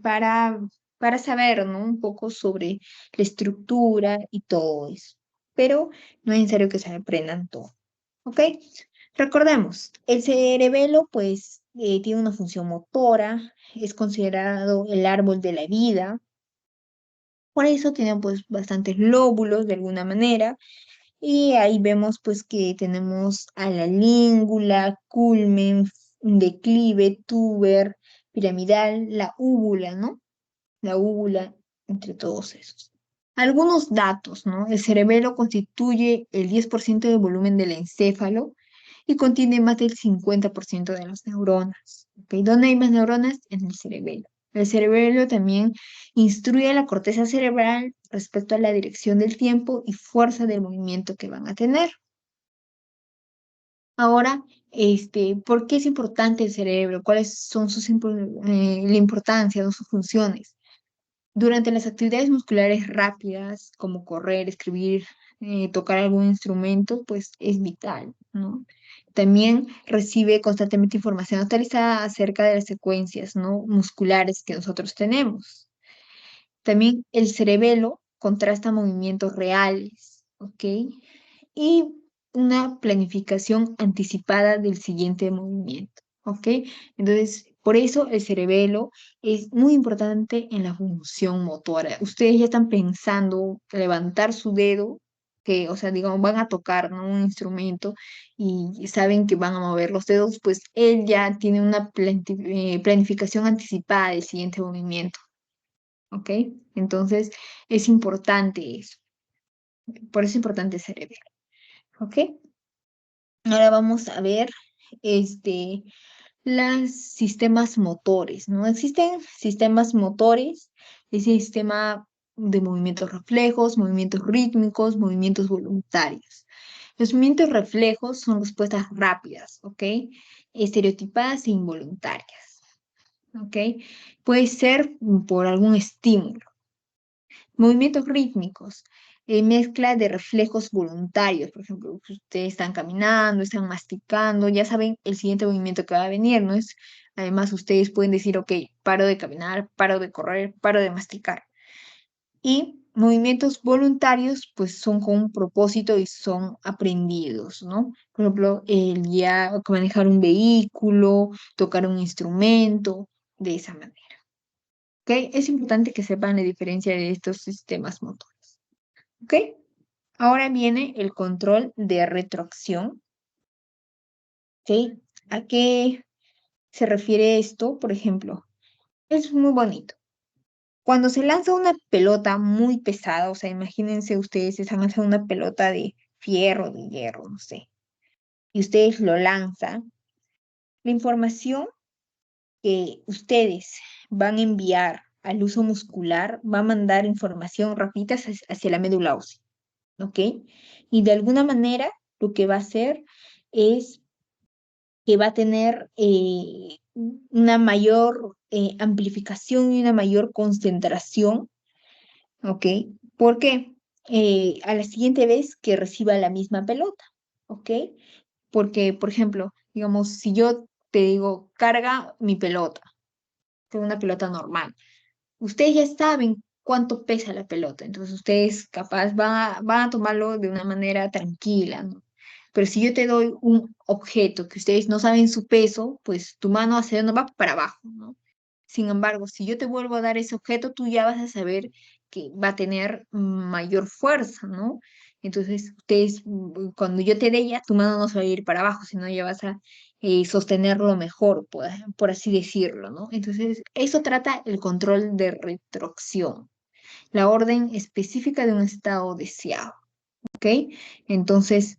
para, para saber, ¿no? Un poco sobre la estructura y todo eso. Pero no es necesario que se aprendan todo, ¿ok? Recordemos, el cerebelo, pues, tiene una función motora, es considerado el árbol de la vida, por eso tiene, pues, bastantes lóbulos de alguna manera, y ahí vemos, pues, que tenemos a la língula, culmen, declive, tuber, piramidal, la úvula, ¿no? La úvula, entre todos esos. Algunos datos, ¿no? El cerebelo constituye el 10% del volumen del encéfalo y contiene más del 50% de las neuronas. ¿Ok? ¿Dónde hay más neuronas? En el cerebelo. El cerebelo también instruye a la corteza cerebral respecto a la dirección del tiempo y fuerza del movimiento que van a tener. Ahora, ¿por qué es importante el cerebro? ¿Cuáles son la importancia, ¿no? Sus funciones? Durante las actividades musculares rápidas, como correr, escribir, tocar algún instrumento, pues es vital, ¿no? También recibe constantemente información actualizada acerca de las secuencias, ¿no? Musculares que nosotros tenemos. También el cerebelo contrasta movimientos reales, ¿ok? Y una planificación anticipada del siguiente movimiento, ¿ok? Entonces, por eso el cerebelo es muy importante en la función motora. Ustedes ya están pensando levantar su dedo, que, o sea, digamos, van a tocar, ¿no? Un instrumento y saben que van a mover los dedos, pues él ya tiene una planificación anticipada del siguiente movimiento, ¿ok? Entonces, es importante eso. Por eso es importante el cerebelo, ¿ok? Ahora vamos a ver este, los sistemas motores, ¿no? Existen sistemas motores, el sistema de movimientos reflejos, movimientos rítmicos, movimientos voluntarios. Los movimientos reflejos son respuestas rápidas, ¿ok? Estereotipadas e involuntarias, ¿ok? Puede ser por algún estímulo. Movimientos rítmicos, mezcla de reflejos voluntarios, por ejemplo, si ustedes están caminando, están masticando, ya saben el siguiente movimiento que va a venir, ¿no? Además, ustedes pueden decir, ok, paro de caminar, paro de correr, paro de masticar. Y movimientos voluntarios, pues son con un propósito y son aprendidos, ¿no? Por ejemplo, el ya manejar un vehículo, tocar un instrumento, de esa manera. ¿Ok? Es importante que sepan la diferencia de estos sistemas motores. ¿Ok? Ahora viene el control de retroacción. ¿Ok? ¿A qué se refiere esto? Por ejemplo, es muy bonito. Cuando se lanza una pelota muy pesada, o sea, imagínense ustedes, están lanzando una pelota de hierro, no sé, y ustedes lo lanzan, la información que ustedes van a enviar al uso muscular va a mandar información rápida hacia la médula ósea. ¿Ok? Y de alguna manera lo que va a hacer es que va a tener una mayor amplificación y una mayor concentración, ¿ok? ¿Por qué? A la siguiente vez que reciba la misma pelota, ¿ok? Porque, por ejemplo, digamos, si yo te digo, carga mi pelota, tengo una pelota normal, ustedes ya saben cuánto pesa la pelota. Entonces ustedes capaz van a tomarlo de una manera tranquila, ¿no? Pero si yo te doy un objeto que ustedes no saben su peso, pues tu mano hacia dónde va para abajo, ¿no? Sin embargo, si yo te vuelvo a dar ese objeto, tú ya vas a saber que va a tener mayor fuerza, ¿no? Entonces, ustedes, cuando yo te dé ya, tu mano no se va a ir para abajo, sino ya vas a sostenerlo mejor, por así decirlo, ¿no? Entonces, eso trata el control de retroacción, la orden específica de un estado deseado, ¿ok? Entonces,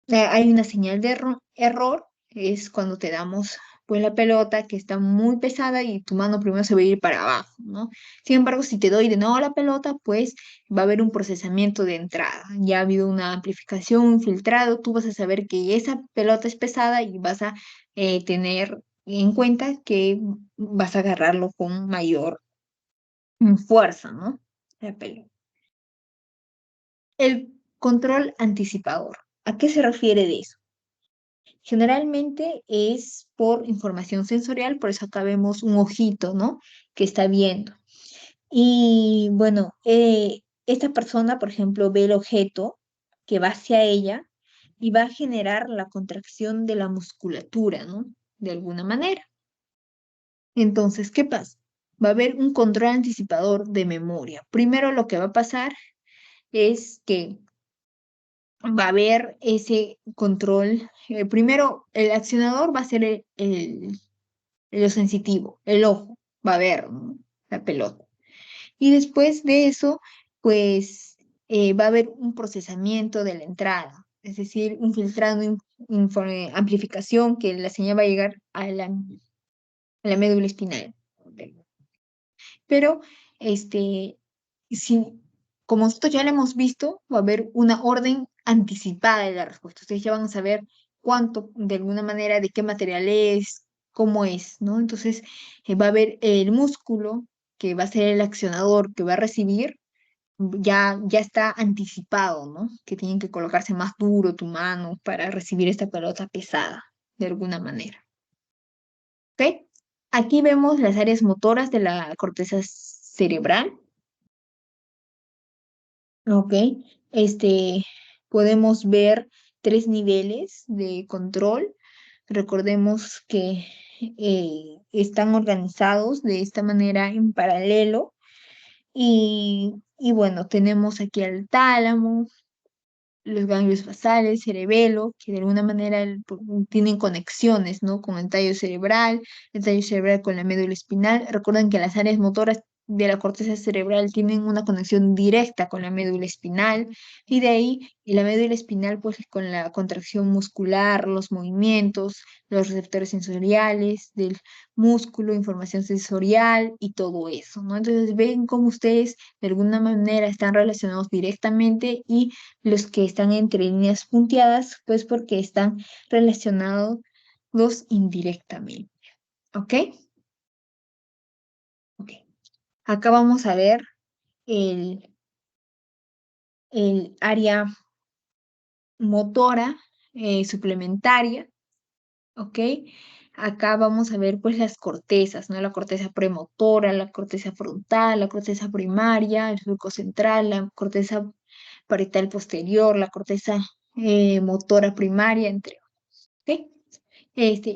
hay una señal de error, es cuando te damos pues la pelota que está muy pesada y tu mano primero se va a ir para abajo, ¿no? Sin embargo, si te doy de nuevo la pelota, pues va a haber un procesamiento de entrada. Ya ha habido una amplificación, un filtrado, tú vas a saber que esa pelota es pesada y vas a tener en cuenta que vas a agarrarlo con mayor fuerza, ¿no? La pelota. El control anticipador. ¿A qué se refiere de eso? Generalmente es por información sensorial, por eso acá vemos un ojito, ¿no? Que está viendo. Y bueno, esta persona, por ejemplo, ve el objeto que va hacia ella y va a generar la contracción de la musculatura, ¿no? De alguna manera. Entonces, ¿qué pasa? Va a haber un control anticipador de memoria. Primero lo que va a pasar es que va a haber ese control. Primero, el accionador va a ser lo sensitivo, el ojo, va a ver, ¿no? La pelota. Y después de eso, pues va a haber un procesamiento de la entrada, es decir, un filtrado, amplificación que la señal va a llegar a la médula espinal. Pero, este, si, como nosotros ya lo hemos visto, va a haber una orden anticipada de la respuesta. Ustedes ya van a saber cuánto, de alguna manera, de qué material es, cómo es, ¿no? Entonces, va a haber el músculo, que va a ser el accionador que va a recibir, ya está anticipado, ¿no? Que tienen que colocarse más duro tu mano para recibir esta pelota pesada, de alguna manera. ¿Ok? Aquí vemos las áreas motoras de la corteza cerebral. Ok, este, podemos ver 3 niveles de control. Recordemos que están organizados de esta manera en paralelo. Y bueno, tenemos aquí al tálamo, los ganglios basales, cerebelo, que de alguna manera tienen conexiones, ¿no? Con el tallo cerebral con la médula espinal. Recuerden que las áreas motoras de la corteza cerebral tienen una conexión directa con la médula espinal, y de ahí y la médula espinal, pues con la contracción muscular, los movimientos, los receptores sensoriales del músculo, información sensorial y todo eso, ¿no? Entonces ven cómo ustedes de alguna manera están relacionados directamente, y los que están entre líneas punteadas, pues porque están relacionados indirectamente. ¿Ok? Ok. Acá vamos a ver el, el área motora suplementaria. ¿Ok? Acá vamos a ver pues las cortezas, ¿no? La corteza premotora, la corteza frontal, la corteza primaria, el surco central, la corteza parietal posterior, la corteza motora primaria, entre otros. ¿Ok?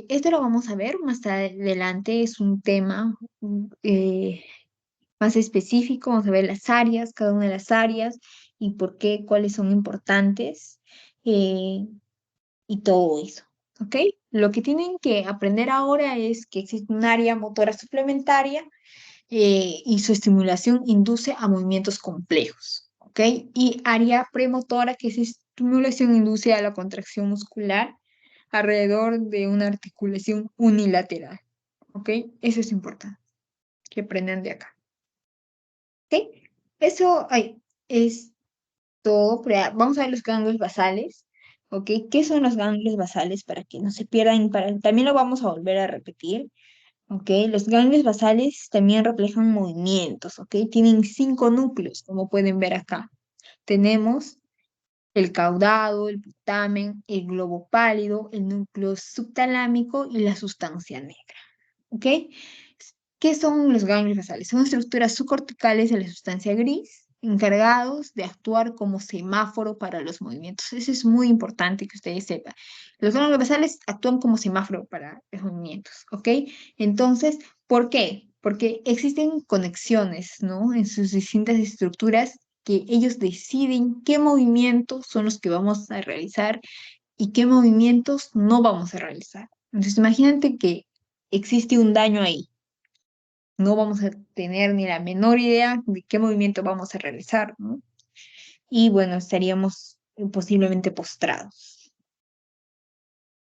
Esto lo vamos a ver más adelante, es un tema más específico. Vamos a ver las áreas, cada una de las áreas y por qué, cuáles son importantes, eh, y todo eso. ¿Ok? Lo que tienen que aprender ahora es que existe un área motora suplementaria, y su estimulación induce a movimientos complejos. ¿Ok? Y área premotora, que es estimulación induce a la contracción muscular alrededor de una articulación unilateral. ¿Ok? Eso es importante que aprendan de acá. ¿Ok? Eso es todo. Vamos a ver los ganglios basales. ¿Ok? ¿Qué son los ganglios basales? Para que no se pierdan, también lo vamos a volver a repetir. ¿Ok? Los ganglios basales también reflejan movimientos. ¿Ok? Tienen 5 núcleos, como pueden ver acá. Tenemos el caudado, el putamen, el globo pálido, el núcleo subtalámico y la sustancia negra. ¿Ok? ¿Qué son los ganglios basales? Son estructuras subcorticales de la sustancia gris, encargados de actuar como semáforo para los movimientos. Eso es muy importante que ustedes sepan. Los ganglios basales actúan como semáforo para los movimientos, ¿ok? Entonces, ¿por qué? Porque existen conexiones, ¿no? En sus distintas estructuras que ellos deciden qué movimientos son los que vamos a realizar y qué movimientos no vamos a realizar. Entonces, imagínate que existe un daño ahí. No vamos a tener ni la menor idea de qué movimiento vamos a realizar, ¿no? Y bueno, estaríamos posiblemente postrados.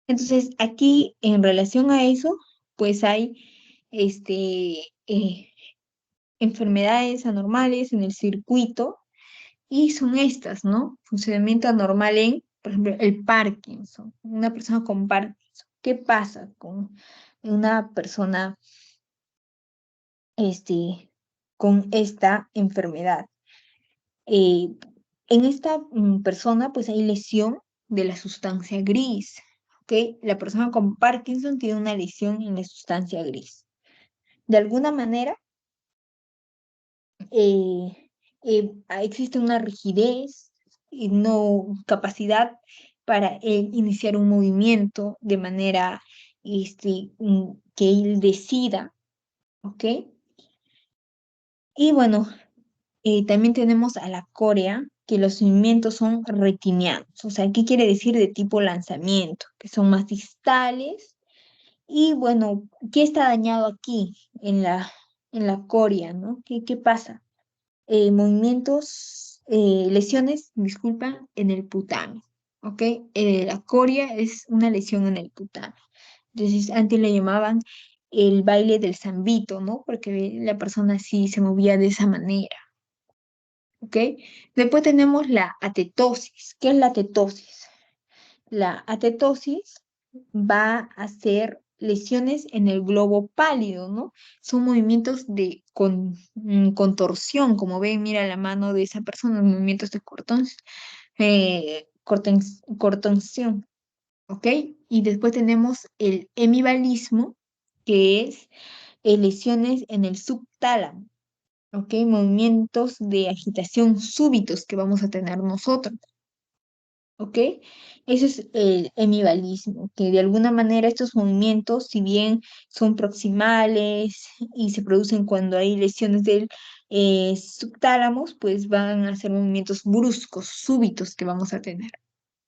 Entonces, aquí en relación a eso, pues hay eh, enfermedades anormales en el circuito y son estas, ¿no? Funcionamiento anormal en, por ejemplo, el Parkinson, una persona con Parkinson. ¿Qué pasa con una persona con esta enfermedad? Eh, en esta persona, pues hay lesión de la sustancia gris, ¿ok? La persona con Parkinson tiene una lesión en la sustancia gris. De alguna manera, existe una rigidez y no capacidad para iniciar un movimiento de manera que él decida, ¿ok? Y bueno, también tenemos a la corea, que los movimientos son retinianos. O sea, ¿qué quiere decir de tipo lanzamiento? Que son más distales. Y bueno, ¿qué está dañado aquí en la corea, ¿no? ¿Qué pasa? Lesiones, disculpa, en el putano, ¿ok? La coria es una lesión en el putano. Entonces, antes le llamaban el baile del zambito, ¿no? Porque la persona así se movía de esa manera, ¿ok? Después tenemos la atetosis. ¿Qué es la atetosis? La atetosis va a ser lesiones en el globo pálido, ¿no? Son movimientos de contorsión, como ven, mira la mano de esa persona, movimientos de contorsión, ¿ok? Y después tenemos el hemibalismo, que es lesiones en el subtálamo, ¿ok? Movimientos de agitación súbitos que vamos a tener nosotros. ¿Ok? Ese es el hemibalismo, que de alguna manera estos movimientos, si bien son proximales y se producen cuando hay lesiones del subtálamos, pues van a ser movimientos bruscos, súbitos que vamos a tener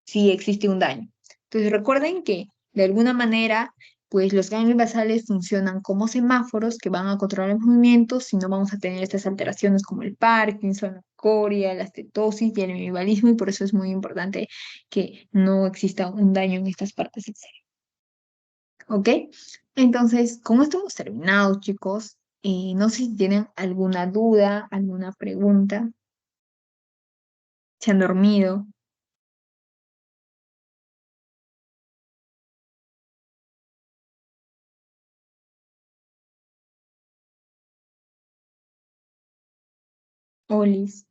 si existe un daño. Entonces recuerden que de alguna manera, pues los ganglios basales funcionan como semáforos que van a controlar los movimientos, si no vamos a tener estas alteraciones como el Parkinson, la coria, la estetosis y el hemibalismo, y por eso es muy importante que no exista un daño en estas partes del cerebro. ¿Ok? Entonces, con esto hemos terminado, chicos. No sé si tienen alguna duda, alguna pregunta. ¿Se han dormido? Olis.